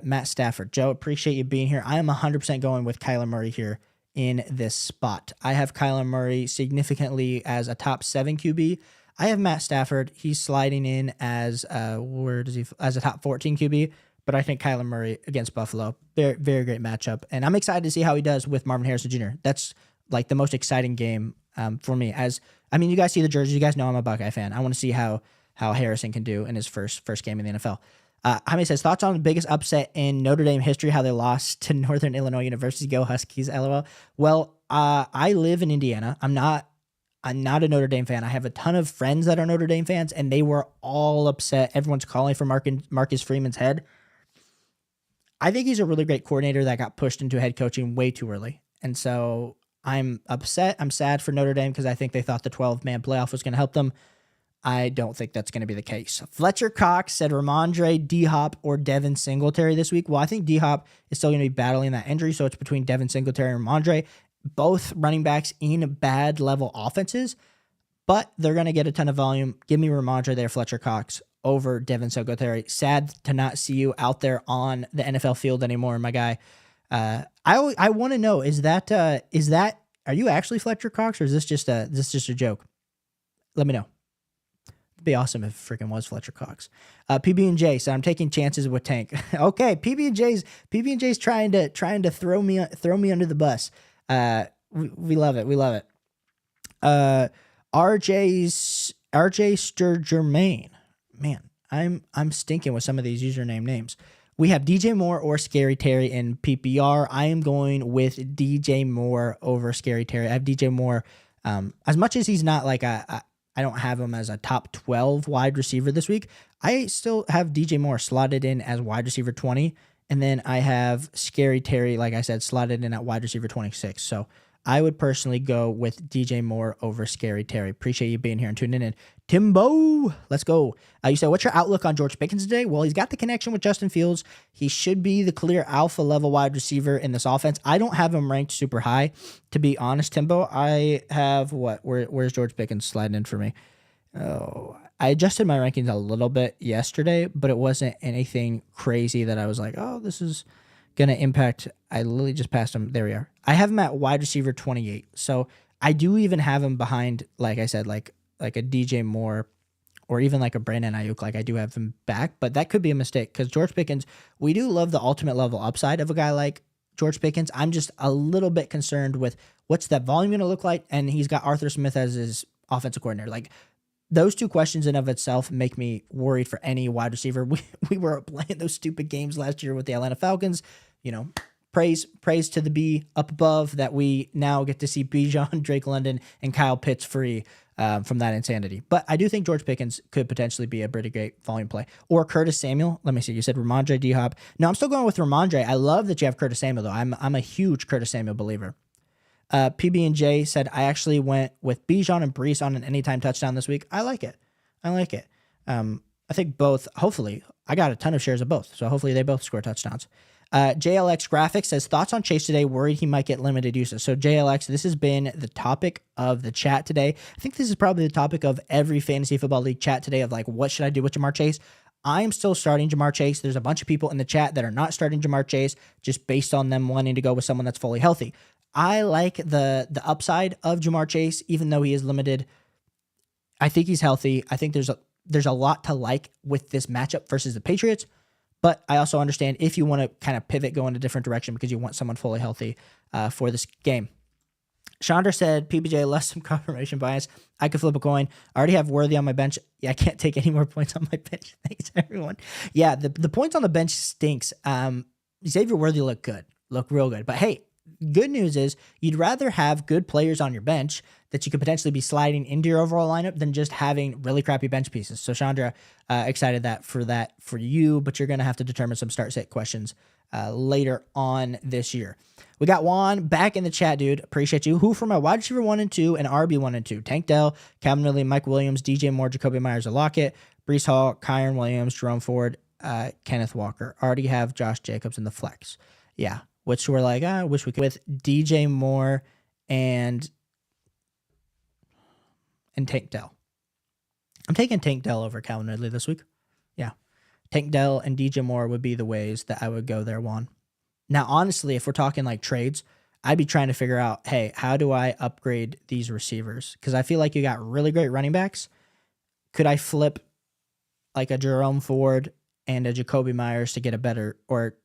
Matt Stafford. Joe, appreciate you being here. I am 100% going with Kyler Murray here in this spot. I have Kyler Murray significantly as a top 7 QB. I have Matt Stafford. He's sliding in as as a top 14 QB. But I think Kyler Murray against Buffalo, very, very great matchup. And I'm excited to see how he does with Marvin Harrison Jr. That's like the most exciting game for me. You guys see the jerseys. You guys know I'm a Buckeye fan. I want to see how Harrison can do in his first game in the NFL. Jaime says, thoughts on the biggest upset in Notre Dame history, how they lost to Northern Illinois University. Go Huskies, LOL. Well, I live in Indiana. I'm not a Notre Dame fan. I have a ton of friends that are Notre Dame fans, and they were all upset. Everyone's calling for Marcus Freeman's head. I think he's a really great coordinator that got pushed into head coaching way too early. And so I'm upset. I'm sad for Notre Dame because I think they thought the 12-man playoff was going to help them. I don't think that's going to be the case. Fletcher Cox said Ramondre, D-Hop, or Devin Singletary this week. Well, I think D-Hop is still going to be battling that injury, so it's between Devin Singletary and Ramondre. Both running backs in bad level offenses, but they're going to get a ton of volume. Give me Ramondre there, Fletcher Cox, over Devin Singletary. Sad to not see you out there on the NFL field anymore, my guy. I want to know, is that are you actually Fletcher Cox, or is this just a joke? Let me know. It'd be awesome if it freaking was Fletcher Cox. PB&J said, I'm taking chances with Tank. Okay, PB&J's trying to throw me under the bus. We love it. We love it. RJ Sturgermain. Man, I'm stinking with some of these username names. We have DJ Moore or Scary Terry in PPR. I am going with DJ Moore over Scary Terry. I have DJ Moore. As much as he's not like I don't have him as a top 12 wide receiver this week, I still have DJ Moore slotted in as wide receiver 20. And then I have Scary Terry, like I said, slotted in at wide receiver 26. So I would personally go with DJ Moore over Scary Terry. Appreciate you being here and tuning in. Timbo, let's go. You said, what's your outlook on George Pickens today? Well, he's got the connection with Justin Fields. He should be the clear alpha level wide receiver in this offense. I don't have him ranked super high, to be honest, Timbo. I have where's George Pickens sliding in for me? Oh, I adjusted my rankings a little bit yesterday, but it wasn't anything crazy that I was like, oh, this is going to impact. I literally just passed him. There we are. I have him at wide receiver 28. So I do even have him behind, like I said, like a DJ Moore or even like a Brandon Ayuk. Like I do have him back, but that could be a mistake because George Pickens, we do love the ultimate level upside of a guy like George Pickens. I'm just a little bit concerned with what's that volume going to look like. And he's got Arthur Smith as his offensive coordinator. Like those two questions in of itself make me worried for any wide receiver. We were playing those stupid games last year with the Atlanta Falcons, praise to the B up above that we now get to see Bijan, Drake London, and Kyle Pitts free from that insanity. But I do think George Pickens could potentially be a pretty great volume play. Or Curtis Samuel. Let me see. You said Ramondre D-Hop. No, I'm still going with Ramondre. I love that you have Curtis Samuel, though. I'm a huge Curtis Samuel believer. PB&J said, I actually went with Bijan and Brees on an anytime touchdown this week. I like it. I think both, hopefully, I got a ton of shares of both. So hopefully they both score touchdowns. JLX Graphics says, thoughts on Chase today, worried he might get limited uses. So JLX, this has been the topic of the chat today. I think this is probably the topic of every fantasy football league chat today of like, what should I do with Jamar Chase? I'm still starting Jamar Chase. There's a bunch of people in the chat that are not starting Jamar Chase just based on them wanting to go with someone that's fully healthy. I like the upside of Jamar Chase, even though he is limited. I think he's healthy. I think there's a lot to like with this matchup versus the Patriots. But I also understand if you want to kind of pivot, go in a different direction because you want someone fully healthy for this game. Chandra said, PBJ, less some confirmation bias. I could flip a coin. I already have Worthy on my bench. Yeah, I can't take any more points on my bench. Thanks, everyone. Yeah, the points on the bench stinks. Xavier Worthy looked real good. But hey, good news is you'd rather have good players on your bench that you could potentially be sliding into your overall lineup than just having really crappy bench pieces. So Chandra, excited for you, but you're going to have to determine some start-sit questions later on this year. We got Juan back in the chat, dude. Appreciate you. Who for my wide receiver 1 and 2 and RB 1 and 2? Tank Dell, Calvin Ridley, Mike Williams, DJ Moore, Jacoby Myers, Lockett, Brees Hall, Kyron Williams, Jerome Ford, Kenneth Walker. Already have Josh Jacobs in the flex. Yeah, which we're like, I wish we could with DJ Moore and Tank Dell. I'm taking Tank Dell over Calvin Ridley this week. Yeah. Tank Dell and DJ Moore would be the ways that I would go there, Juan. Now, honestly, if we're talking like trades, I'd be trying to figure out, hey, how do I upgrade these receivers? Because I feel like you got really great running backs. Could I flip like a Jerome Ford and a Jacoby Myers to get a better, or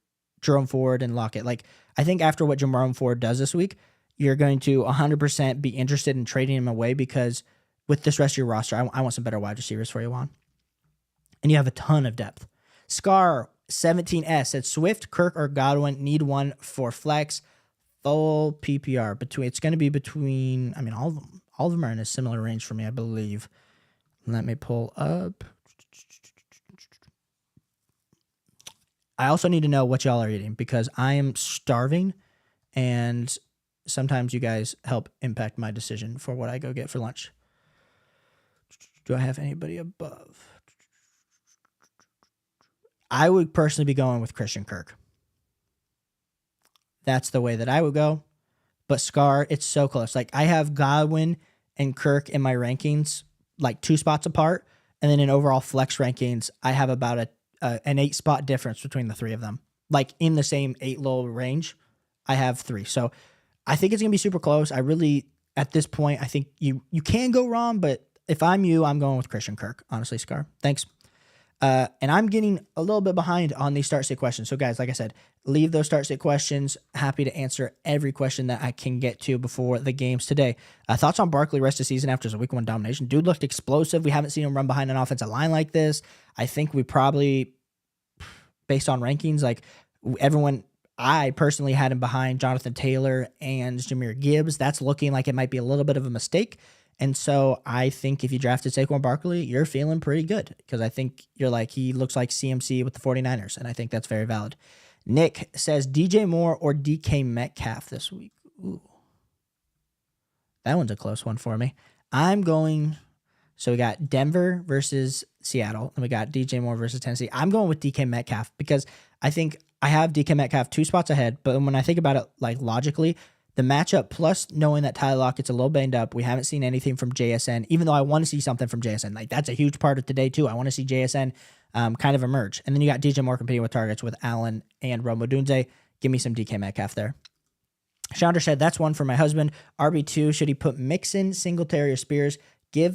Jerome Ford and Lockett? Like, I think after what Jerome Ford does this week, you're going to 100% be interested in trading him away because with this rest of your roster, I want some better wide receivers for you, Juan. And you have a ton of depth. Scar 17S said Swift, Kirk, or Godwin need one for flex. Full PPR. It's going to be between, I mean, all of them are in a similar range for me, I believe. Let me pull up. I also need to know what y'all are eating because I am starving and sometimes you guys help impact my decision for what I go get for lunch. Do I have anybody above? I would personally be going with Christian Kirk. That's the way that I would go. But Scar, it's so close. Like I have Godwin and Kirk in my rankings, like 2 spots apart. And then in overall flex rankings, I have about an 8-spot difference between the 3 of them. Like in the same 8 low range, I have 3. So I think it's going to be super close. I really, at this point, I think you can go wrong, but if I'm you, I'm going with Christian Kirk. Honestly, Scar. Thanks. And I'm getting a little bit behind on these start-sit questions. So, guys, like I said, leave those start-sit questions. Happy to answer every question that I can get to before the games today. Thoughts on Barkley rest of season after his week 1 domination? Dude looked explosive. We haven't seen him run behind an offensive line like this. I think we probably, based on rankings, like I personally had him behind Jonathan Taylor and Jahmyr Gibbs. That's looking like it might be a little bit of a mistake. And so I think if you drafted Saquon Barkley, you're feeling pretty good because I think you're like, he looks like CMC with the 49ers, and I think that's very valid. Nick says DJ Moore or DK Metcalf this week. Ooh. That one's a close one for me. So we got Denver versus Seattle, and we got DJ Moore versus Tennessee. I'm going with DK Metcalf because I think I have DK Metcalf 2 spots ahead, but when I think about it like logically, the matchup, plus knowing that Tyler Lockett's a little banged up, we haven't seen anything from JSN, even though I want to see something from JSN. Like, that's a huge part of today, too. I want to see JSN kind of emerge. And then you got DJ Moore competing with targets with Allen and Rome Odunze. give me some DK Metcalf there. Chandra said, that's one for my husband. RB2, should he put Mixon, Singletary, or Spears?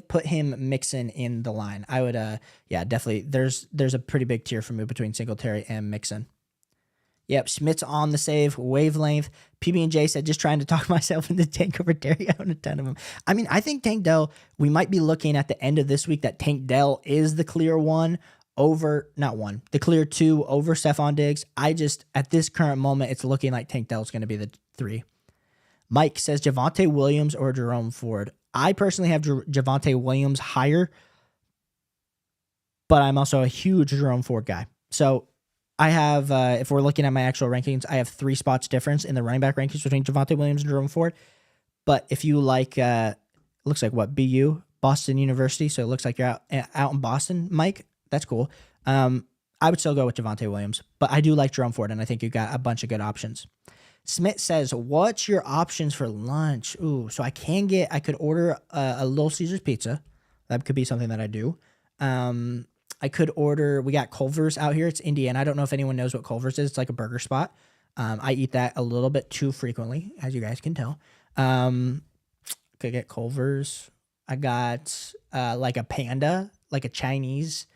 Put him Mixon in the line. I would, definitely. There's a pretty big tier for me between Singletary and Mixon. Yep, Schmidt's on the save. Wavelength. PB&J said, just trying to talk myself into Tank over Terry. I own a ton of them. I mean, I think Tank Dell, we might be looking at the end of this week that Tank Dell is the clear the clear 2 over Stephon Diggs. At this current moment, it's looking like Tank Dell is going to be the 3. Mike says Javonte Williams or Jerome Ford. I personally have Javonte Williams higher, but I'm also a huge Jerome Ford guy. So I have, if we're looking at my actual rankings, I have 3 spots difference in the running back rankings between Javonte Williams and Jerome Ford. But if you like, it looks like what, BU, Boston University. So it looks like you're out in Boston, Mike. That's cool. I would still go with Javonte Williams, but I do like Jerome Ford, and I think you got a bunch of good options. Smith says, what's your options for lunch? Ooh, so I could order a Little Caesars pizza. That could be something that I do. I could order, we got Culver's out here. It's Indiana. I don't know if anyone knows what Culver's is. It's like a burger spot. I eat that a little bit too frequently, as you guys can tell. Could get Culver's. I got like a Panda, like a Chinese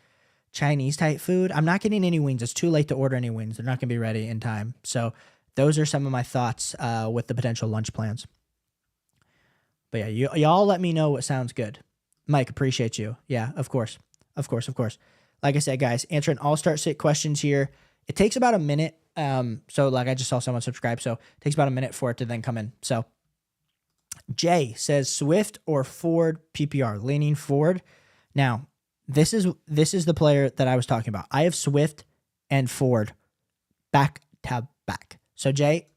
type food. I'm not getting any wings. It's too late to order any wings. They're not going to be ready in time. So those are some of my thoughts with the potential lunch plans. But yeah, y'all let me know what sounds good. Mike, appreciate you. Yeah, of course. Like I said, guys, answering all-star sit questions here. It takes about a minute. So like I just saw someone subscribe, so it takes about a minute for it to then come in. So Jay says Swift or Ford PPR, leaning Ford. Now, this is the player that I was talking about. I have Swift and Ford back to back. So Jay,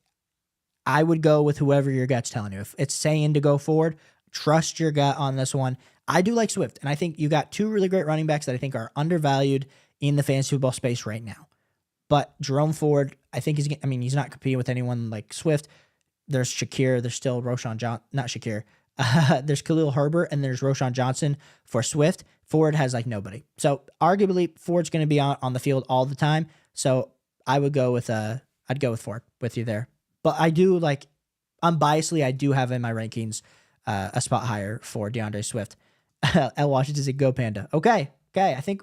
I would go with whoever your gut's telling you. If it's saying to go Ford, trust your gut on this one. I do like Swift, and I think you got 2 really great running backs that I think are undervalued in the fantasy football space right now. But Jerome Ford, I think he's not competing with anyone like Swift. There's Shakir, there's still there's Khalil Herbert, and there's Roshan Johnson for Swift. Ford has like nobody. So arguably Ford's going to be on the field all the time. So I would go with I'd go with Ford with you there. But I do unbiasedly, I do have in my rankings a spot higher for DeAndre Swift. L. Washington said, go Panda. Okay. I think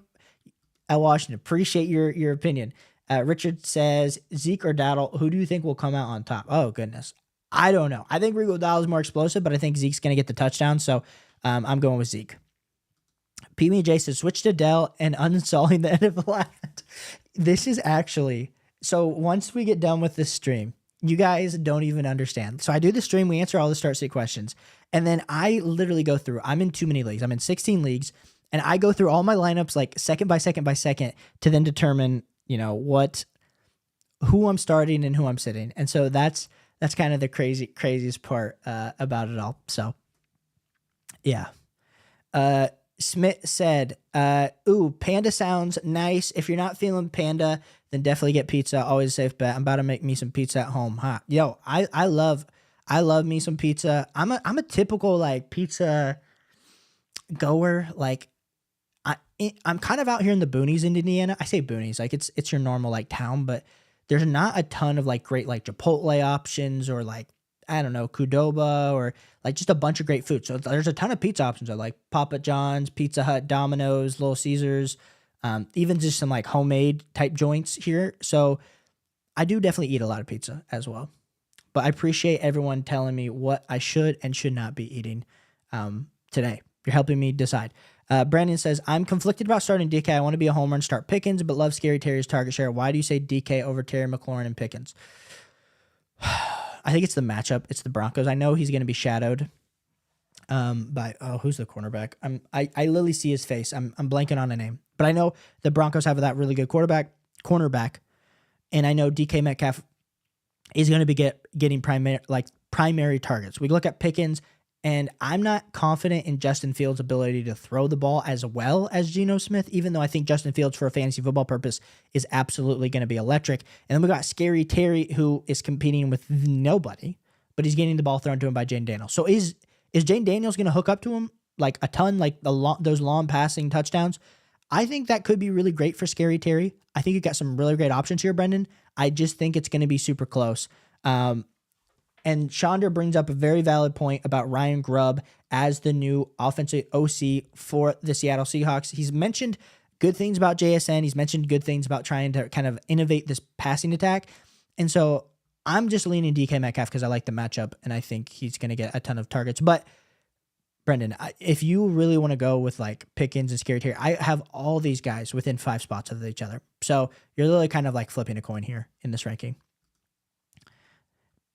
L. Washington, appreciate your opinion. Richard says, Zeke or Dowdle, who do you think will come out on top? Oh, goodness. I don't know. I think Rico Dowdle is more explosive, but I think Zeke's going to get the touchdown, so I'm going with Zeke. PB&J says, switch to Dell and uninstalling the NFL app. This is actually, so once we get done with this stream, you guys don't even understand. So I do the stream, we answer all the start sit questions, and then I literally go through, I'm in too many leagues. I'm in 16 leagues, and I go through all my lineups like second by second to then determine, who I'm starting and who I'm sitting. And so that's kind of the craziest part about it all. So yeah. Smith said, Panda sounds nice. If you're not feeling Panda, then definitely get pizza. Always a safe bet. I'm about to make me some pizza at home. Huh? Yo, I love me some pizza. I'm a typical like pizza goer. Like I'm kind of out here in the boonies in Indiana. I say boonies, like it's your normal like town, but there's not a ton of like great like Chipotle options or like, I don't know, Qdoba or like just a bunch of great food. So there's a ton of pizza options. I like Papa John's, Pizza Hut, Domino's, Little Caesars, even just some like homemade type joints here. So I do definitely eat a lot of pizza as well. But I appreciate everyone telling me what I should and should not be eating today. You're helping me decide. Brandon says, I'm conflicted about starting DK. I want to be a homer and start Pickens, but love Scary Terry's target share. Why do you say DK over Terry McLaurin and Pickens? I think it's the matchup. It's the Broncos. I know he's going to be shadowed by, who's the cornerback? I literally see his face. I'm blanking on a name. But I know the Broncos have that really good cornerback, and I know DK Metcalf is going to be getting primary targets. We look at Pickens, and I'm not confident in Justin Fields' ability to throw the ball as well as Geno Smith, even though I think Justin Fields, for a fantasy football purpose, is absolutely going to be electric. And then we got Scary Terry, who is competing with nobody, but he's getting the ball thrown to him by Jane Daniels. So is Jane Daniels going to hook up to him like a ton, like those long passing touchdowns? I think that could be really great for Scary Terry. I think you got some really great options here, Brendan. I just think it's going to be super close. And Chandra brings up a very valid point about Ryan Grubb as the new offensive OC for the Seattle Seahawks. He's mentioned good things about JSN. He's mentioned good things about trying to kind of innovate this passing attack. And so I'm just leaning DK Metcalf because I like the matchup and I think he's going to get a ton of targets. But Brendan, if you really want to go with like Pickens and Scary Terry, I have all these guys within 5 spots of each other. So you're literally kind of like flipping a coin here in this ranking.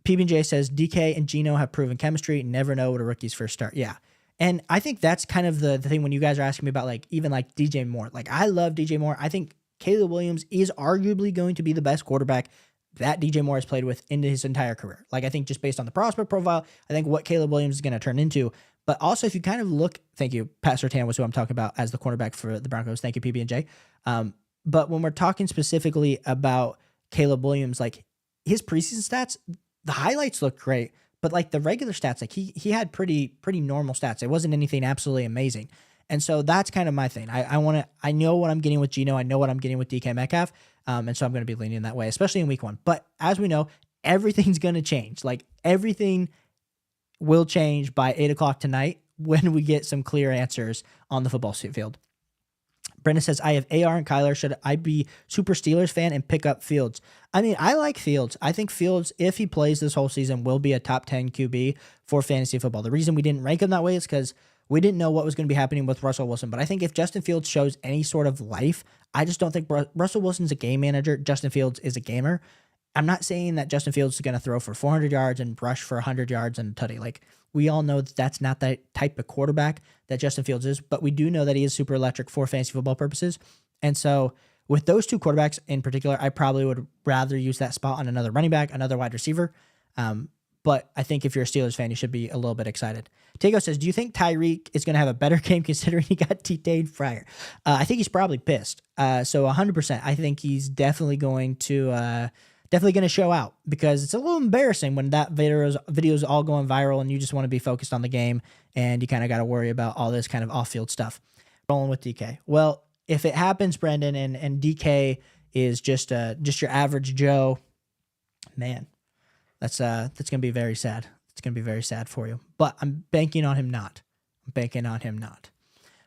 PB&J says DK and Geno have proven chemistry. Never know what a rookie's first start. Yeah. And I think that's kind of the thing when you guys are asking me about like even like DJ Moore. Like I love DJ Moore. I think Caleb Williams is arguably going to be the best quarterback that DJ Moore has played with in his entire career. Like I think just based on the prospect profile, I think what Caleb Williams is going to turn into. But also if you kind of look, thank you, Pat Surtain was who I'm talking about as the cornerback for the Broncos. Thank you, PB&J. But when we're talking specifically about Caleb Williams, like his preseason stats, the highlights look great, but like the regular stats, like he had pretty normal stats. It wasn't anything absolutely amazing. And so that's kind of my thing. I know what I'm getting with Geno. I know what I'm getting with DK Metcalf. And so I'm going to be leaning that way, especially in week 1. But as we know, everything's going to change. Like everything will change by 8:00 tonight when we get some clear answers on the football field. Brendan says, I have AR and Kyler. Should I be super Steelers fan and pick up Fields? I mean, I like Fields. I think Fields, if he plays this whole season, will be a top 10 QB for fantasy football. The reason we didn't rank him that way is because we didn't know what was going to be happening with Russell Wilson. But I think if Justin Fields shows any sort of life, I just don't think Russell Wilson's a game manager. Justin Fields is a gamer. I'm not saying that Justin Fields is going to throw for 400 yards and rush for 100 yards and a tutty. Like, we all know that that's not that type of quarterback that Justin Fields is, but we do know that he is super electric for fantasy football purposes. And so with those two quarterbacks in particular, I probably would rather use that spot on another running back, another wide receiver. But I think if you're a Steelers fan, you should be a little bit excited. Tago says, do you think Tyreek is going to have a better game considering he got T-Ta'd prior? I think he's probably pissed. So 100%. I think he's definitely going to show out because it's a little embarrassing when that video's all going viral and you just want to be focused on the game and you kind of got to worry about all this kind of off-field stuff. Rolling with DK. Well, if it happens, Brendan, and DK is just your average Joe, man, that's going to be very sad. It's going to be very sad for you. But I'm banking on him not. But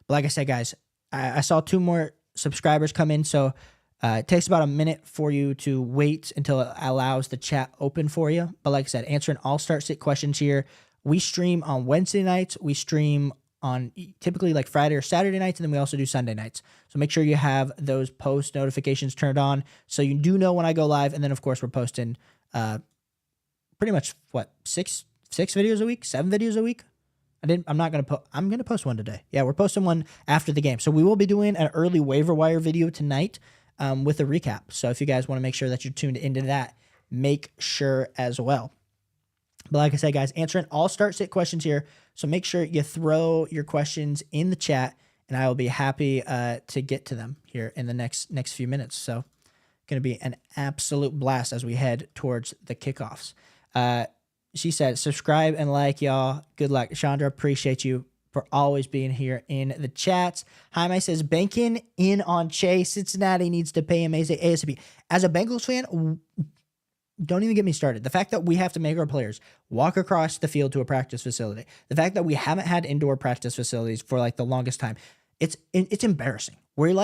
like I said, guys, I saw 2 more subscribers come in, so it takes about a minute for you to wait until it allows the chat open for you. But like I said, answering all start sit questions here. We stream on Wednesday nights. We stream on typically like Friday or Saturday nights, and then we also do Sunday nights. So make sure you have those post notifications turned on so you do know when I go live. And then, of course, we're posting pretty much, 6 videos a week, 7 videos a week? I'm going to post one today. Yeah, we're posting one after the game. So we will be doing an early waiver wire video tonight with a recap. So if you guys want to make sure that you're tuned into that, make sure as well. But like I said, guys, answering all start sit questions here. So make sure you throw your questions in the chat, and I will be happy to get to them here in the next few minutes. So going to be an absolute blast as we head towards the kickoffs. She said, subscribe and like, y'all. Good luck. Chandra, appreciate you for always being here in the chats. Jaime says, banking in on Chase. Cincinnati needs to pay him ASAP. As a Bengals fan, don't even get me started. The fact that we have to make our players walk across the field to a practice facility, the fact that we haven't had indoor practice facilities for like the longest time, it's embarrassing. We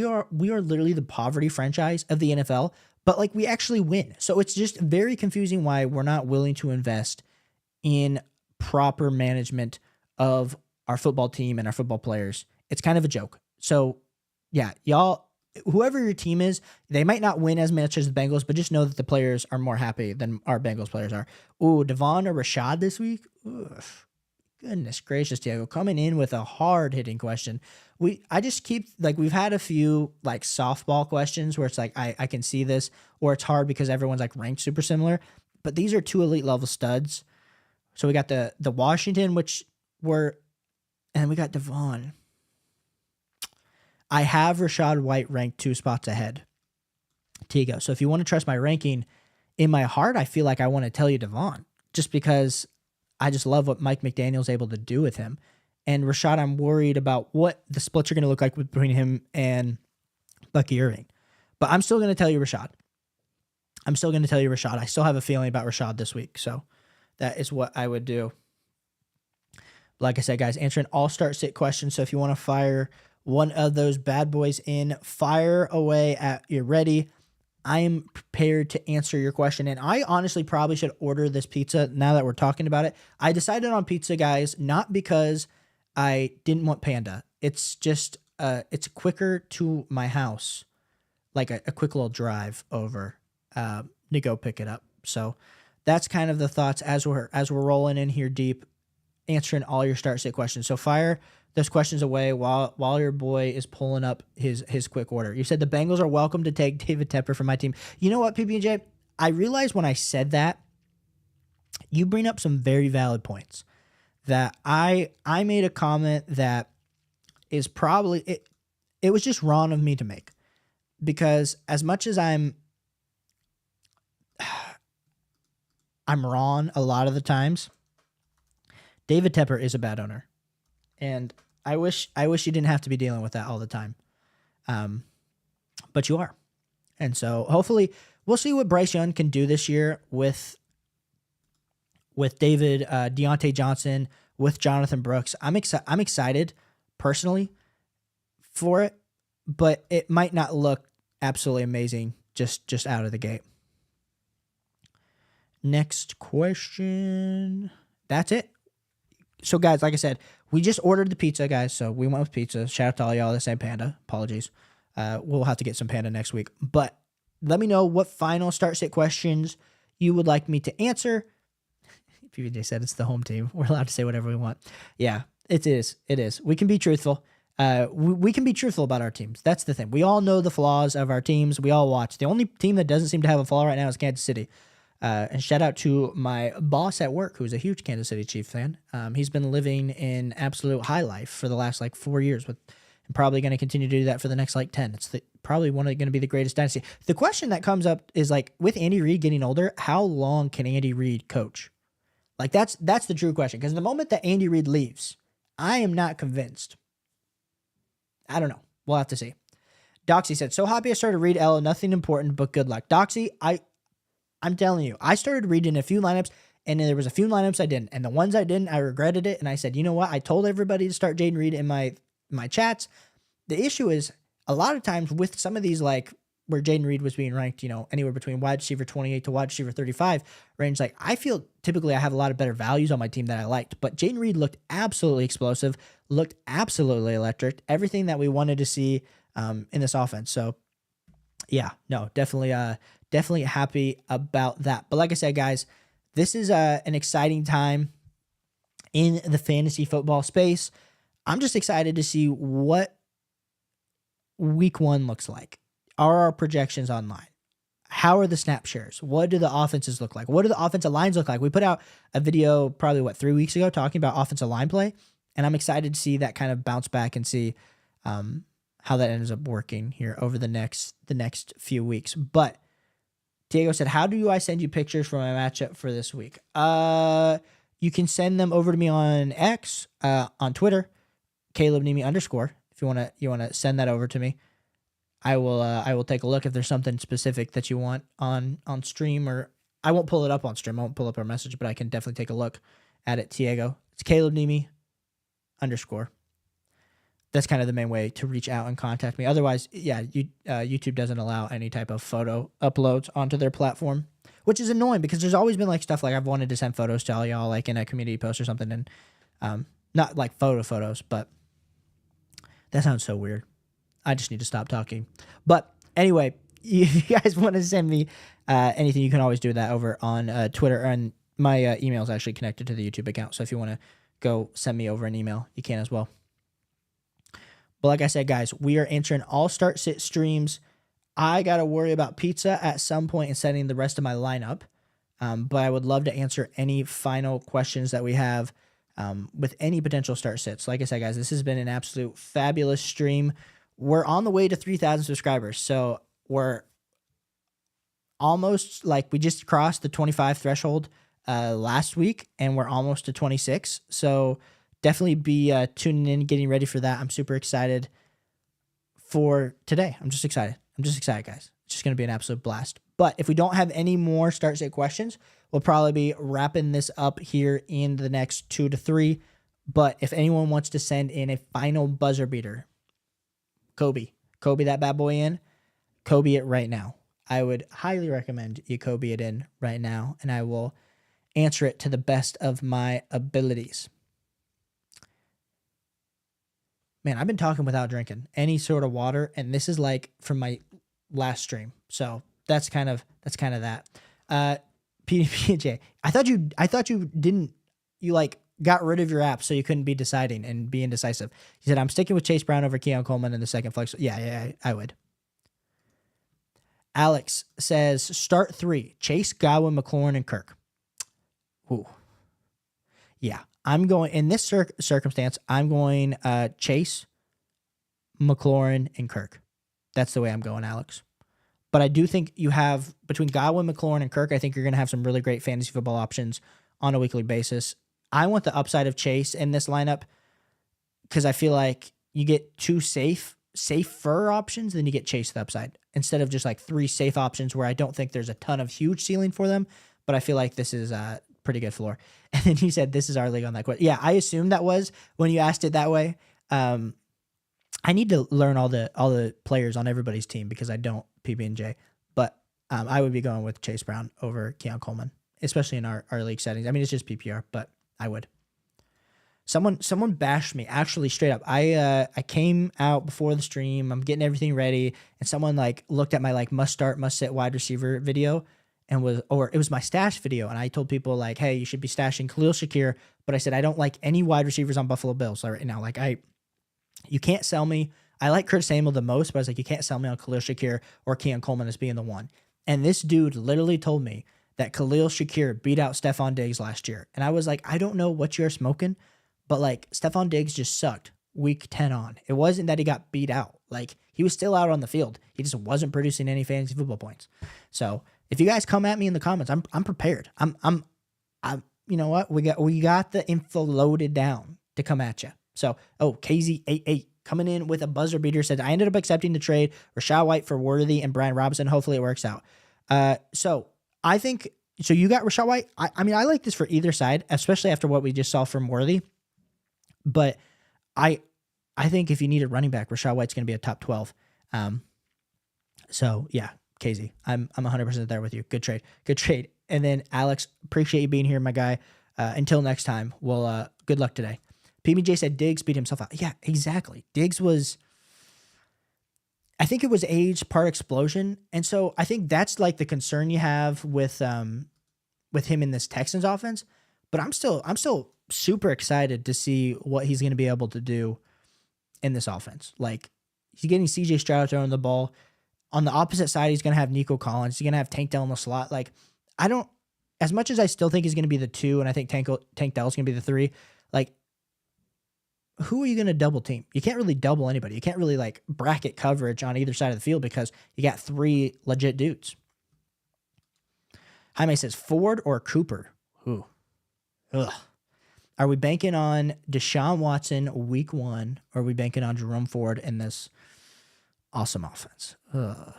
are literally the poverty franchise of the NFL, but like we actually win. So it's just very confusing why we're not willing to invest in proper management of our football team and our football players. It's kind of a joke. So yeah, y'all, whoever your team is, they might not win as much as the Bengals, but just know that the players are more happy than our Bengals players are. Ooh, Devon or Rashad this week? Oof. Goodness gracious, Diego, coming in with a hard-hitting question. I just keep, like, we've had a few, like, softball questions where it's like, I can see this, or it's hard because everyone's, like, ranked super similar. But these are 2 elite-level studs. So we got the Washington, and we got Devon. I have Rashad White ranked 2 spots ahead. Tigo. So if you want to trust my ranking, in my heart, I feel like I want to tell you Devon, just because I just love what Mike McDaniel's able to do with him. And Rashad, I'm worried about what the splits are going to look like between him and Bucky Irving. But I'm still going to tell you Rashad. I still have a feeling about Rashad this week. So that is what I would do. Like I said, guys, answering all start sit questions. So if you want to fire one of those bad boys in, fire away at you're ready. I am prepared to answer your question. And I honestly probably should order this pizza now that we're talking about it. I decided on pizza, guys, not because I didn't want Panda. It's just, it's quicker to my house, like a quick little drive over to go pick it up. So that's kind of the thoughts as we're rolling in here deep, answering all your start sit questions. So fire those questions away while your boy is pulling up his quick order. You said the Bengals are welcome to take David Tepper from my team. You know what, PB&J? I realized when I said that, you bring up some very valid points. That I made a comment that is probably it was just wrong of me to make, because as much as I'm wrong a lot of the times, David Tepper is a bad owner. And I wish you didn't have to be dealing with that all the time. But you are. And so hopefully we'll see what Bryce Young can do this year with David, Deontay Johnson, with Jonathan Brooks. I'm excited personally for it, but it might not look absolutely amazing just out of the gate. Next question. That's it. So, guys, like I said, we just ordered the pizza, guys. So we went with pizza. Shout out to all y'all that say Panda. Apologies. We'll have to get some Panda next week. But let me know what final start sit questions you would like me to answer. PBJ said it's the home team. We're allowed to say whatever we want. Yeah, it is. It is. We can be truthful. We can be truthful about our teams. That's the thing. We all know the flaws of our teams. We all watch. The only team that doesn't seem to have a flaw right now is Kansas City. And shout out to my boss at work, who's a huge Kansas City Chiefs fan. He's been living in absolute high life for the last 4 years, and probably going to continue to do that for the next 10. It's probably going to be the greatest dynasty. The question that comes up is with Andy Reid getting older, how long can Andy Reid coach? That's the true question. Because the moment that Andy Reid leaves, I am not convinced. I don't know. We'll have to see. Doxy said, so happy I started Reid L. Nothing important, but good luck. Doxy, I'm telling you, I started reading a few lineups, and there was a few lineups I didn't. And the ones I didn't, I regretted it. And I said, you know what? I told everybody to start Jaden Reed in my chats. The issue is a lot of times with some of these, where Jaden Reed was being ranked, anywhere between wide receiver 28 to wide receiver 35 range. I feel typically I have a lot of better values on my team that I liked. But Jaden Reed looked absolutely explosive, looked absolutely electric. Everything that we wanted to see in this offense. So, yeah, no, definitely happy about that. But like I said, guys, this is an exciting time in the fantasy football space. I'm just excited to see what week 1 looks like. Are our projections online? How are the snap shares? What do the offenses look like? What do the offensive lines look like? We put out a video probably 3 weeks ago talking about offensive line play, and I'm excited to see that kind of bounce back and see how that ends up working here over the next few weeks. But Diego said, how do I send you pictures from my matchup for this week? You can send them over to me on X, on Twitter, CalebNemi_. If you want to send that over to me, I will take a look. If there's something specific that you want on stream, or I won't pull it up on stream. I won't pull up our message, but I can definitely take a look at it. Diego, it's CalebNemi_. That's kind of the main way to reach out and contact me. Otherwise, yeah, YouTube doesn't allow any type of photo uploads onto their platform, which is annoying because there's always been stuff I've wanted to send photos to all y'all in a community post or something, and not photos, but that sounds so weird. I just need to stop talking. But anyway, if you guys want to send me anything, you can always do that over on Twitter, and my email is actually connected to the YouTube account. So if you want to go send me over an email, you can as well. But like I said, guys, we are answering all start sit streams. I got to worry about pizza at some point and setting the rest of my lineup. But I would love to answer any final questions that we have with any potential start sits. Like I said, guys, this has been an absolute fabulous stream. We're on the way to 3,000 subscribers. So we're almost we just crossed the 25 threshold last week, and we're almost to 26. So definitely be tuning in, getting ready for that. I'm super excited for today. I'm just excited, guys. It's just going to be an absolute blast. But if we don't have any more start sit questions, we'll probably be wrapping this up here in the next 2 to 3. But if anyone wants to send in a final buzzer beater, Kobe that bad boy in, Kobe it right now. I would highly recommend you Kobe it in right now, and I will answer it to the best of my abilities. Man, I've been talking without drinking any sort of water, and this is like from my last stream. So that's kind of that. PJ, I thought you didn't, you like got rid of your app so you couldn't be deciding and be indecisive. He said, I'm sticking with Chase Brown over Keon Coleman in the second flex. Yeah, I would. Alex says, start 3, Chase, Godwin, McLaurin, and Kirk. Ooh. Yeah, I'm going, in this circumstance, I'm going Chase, McLaurin, and Kirk. That's the way I'm going, Alex. But I do think you have, between Godwin, McLaurin, and Kirk, I think you're going to have some really great fantasy football options on a weekly basis. I want the upside of Chase in this lineup because I feel like you get 2 safer options, then you get Chase the upside instead of just like 3 safe options where I don't think there's a ton of huge ceiling for them, but I feel like this is a pretty good floor. And then he said, this is our league on that question. Yeah, I assumed that was when you asked it that way. I need to learn all the players on everybody's team because I don't PB&J, but I would be going with Chase Brown over Keon Coleman, especially in our league settings. I mean, it's just PPR, but I would. Someone bashed me actually straight up. I came out before the stream. I'm getting everything ready, and someone like looked at my like must start, must sit wide receiver video, and it was my stash video, and I told people like, hey, you should be stashing Khalil Shakir, but I said I don't like any wide receivers on Buffalo Bills right now. Like you can't sell me. I like Kurt Samuel the most, but I was like, you can't sell me on Khalil Shakir or Keon Coleman as being the one. And this dude literally told me that Khalil Shakir beat out Stephon Diggs last year. And I was like, I don't know what you're smoking, but like Stephon Diggs just sucked week 10 on. It wasn't that he got beat out. Like he was still out on the field. He just wasn't producing any fantasy football points. So if you guys come at me in the comments, I'm prepared. I'm you know what? We got the info loaded down to come at you. So, KZ88 coming in with a buzzer beater said, I ended up accepting the trade Rachaad White for Worthy and Brian Robinson. Hopefully it works out. So I think, so you got Rachaad White. I mean, I like this for either side, especially after what we just saw from Worthy. But I think if you need a running back, Rachaad White's going to be a top 12. So yeah, KZ, I'm 100% there with you. Good trade. And then Alex, appreciate you being here, my guy. Until next time, well, good luck today. PBJ said Diggs beat himself out. Yeah, exactly. Diggs was, I think it was age part explosion. And so I think that's like the concern you have with him in this Texans offense. But I'm still super excited to see what he's going to be able to do in this offense. Like he's getting CJ Stroud throwing the ball. On the opposite side, he's going to have Nico Collins. He's going to have Tank Dell in the slot. Like as much as I still think he's going to be the 2 and I think Tank Dell is going to be the 3, like, who are you going to double team? You can't really double anybody. You can't really like bracket coverage on either side of the field because you got 3 legit dudes. Jaime says Ford or Cooper. Ooh. Ugh. Are we banking on Deshaun Watson week 1 or are we banking on Jerome Ford in this awesome offense? Ugh.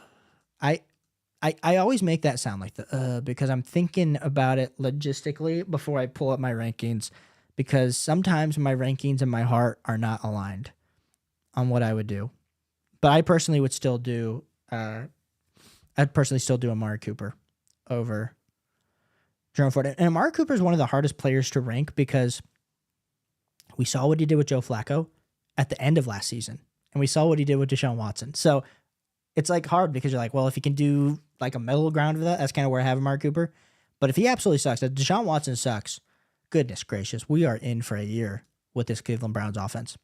I always make that sound like because I'm thinking about it logistically before I pull up my rankings. Because sometimes my rankings and my heart are not aligned on what I would do. But I personally would still do, Amari Cooper over Jerome Ford. And Amari Cooper is one of the hardest players to rank because we saw what he did with Joe Flacco at the end of last season. And we saw what he did with Deshaun Watson. So it's like hard because you're like, well, if he can do like a middle ground of that, that's kind of where I have Amari Cooper. But if he absolutely sucks, if Deshaun Watson sucks, goodness gracious, we are in for a year with this Cleveland Browns offense.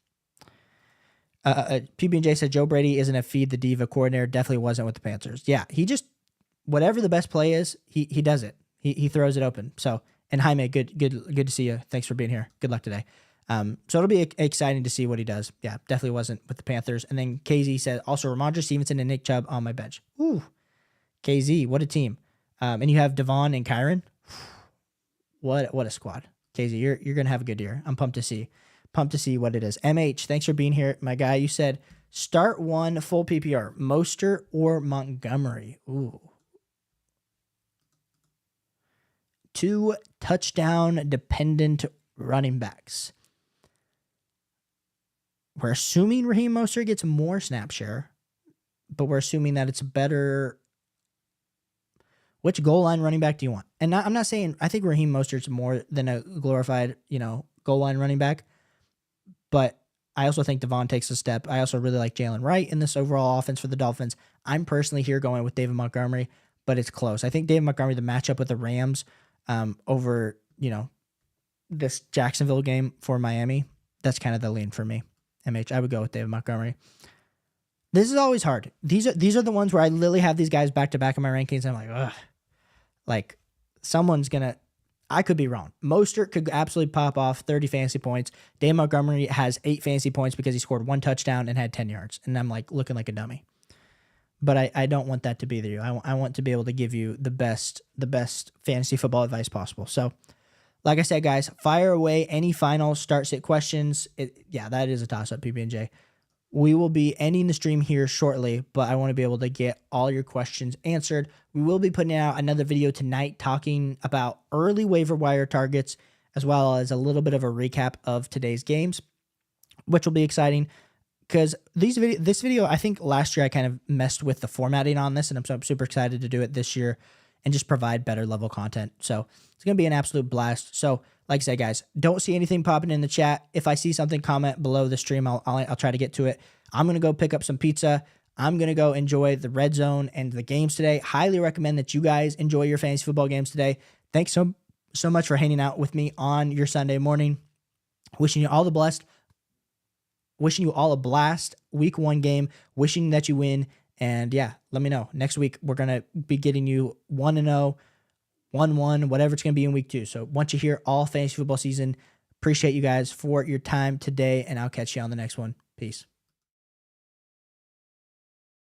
PB&J said Joe Brady isn't a feed the diva coordinator. Definitely wasn't with the Panthers. Yeah, he just, whatever the best play is, he does it. He throws it open. So, and Jaime, good to see you. Thanks for being here. Good luck today. So it'll be exciting to see what he does. Yeah, definitely wasn't with the Panthers. And then KZ said also Ramondre Stevenson and Nick Chubb on my bench. Ooh, KZ, what a team. And you have Devon and Kyron. What a squad. KZ, you're going to have a good year. I'm pumped to see. pumped to see what it is. MH, thanks for being here, my guy. You said start one full PPR, Mostert or Montgomery. Ooh. 2 touchdown dependent running backs. We're assuming Raheem Mostert gets more snap share, but we're assuming that it's better. Which goal line running back do you want? And I'm not saying, I think Raheem Mostert's more than a glorified, goal line running back, but I also think Devon takes a step. I also really like Jalen Wright in this overall offense for the Dolphins. I'm personally here going with David Montgomery, but it's close. I think David Montgomery, the matchup with the Rams over, this Jacksonville game for Miami, that's kind of the lean for me. MH, I would go with David Montgomery. This is always hard. These are the ones where I literally have these guys back to back in my rankings. And I'm like, ugh. Like, I could be wrong. Mostert could absolutely pop off 30 fantasy points. David Montgomery has 8 fantasy points because he scored 1 touchdown and had 10 yards. And I'm like looking like a dummy. But I don't want that to be there. I want to be able to give you the best fantasy football advice possible. So, like I said, guys, fire away any final start-sit questions. That is a toss-up, PB&J. We will be ending the stream here shortly, but I want to be able to get all your questions answered. We will be putting out another video tonight talking about early waiver wire targets, as well as a little bit of a recap of today's games, which will be exciting. Because this video, I think last year I kind of messed with the formatting on this, and I'm super excited to do it this year and just provide better level content. So it's going to be an absolute blast. So like I said, guys, don't see anything popping in the chat. If I see something, comment below the stream. I'll try to get to it. I'm going to go pick up some pizza. I'm going to go enjoy the red zone and the games today. Highly recommend that you guys enjoy your fantasy football games today. Thanks so much for hanging out with me on your Sunday morning. Wishing you all the blessed. Wishing you all a blast week 1 game. Wishing that you win. And yeah, let me know. Next week, we're going to be getting you 1-0, 1-1, whatever it's going to be in week 2. So once you hear all fantasy football season, appreciate you guys for your time today, and I'll catch you on the next one. Peace.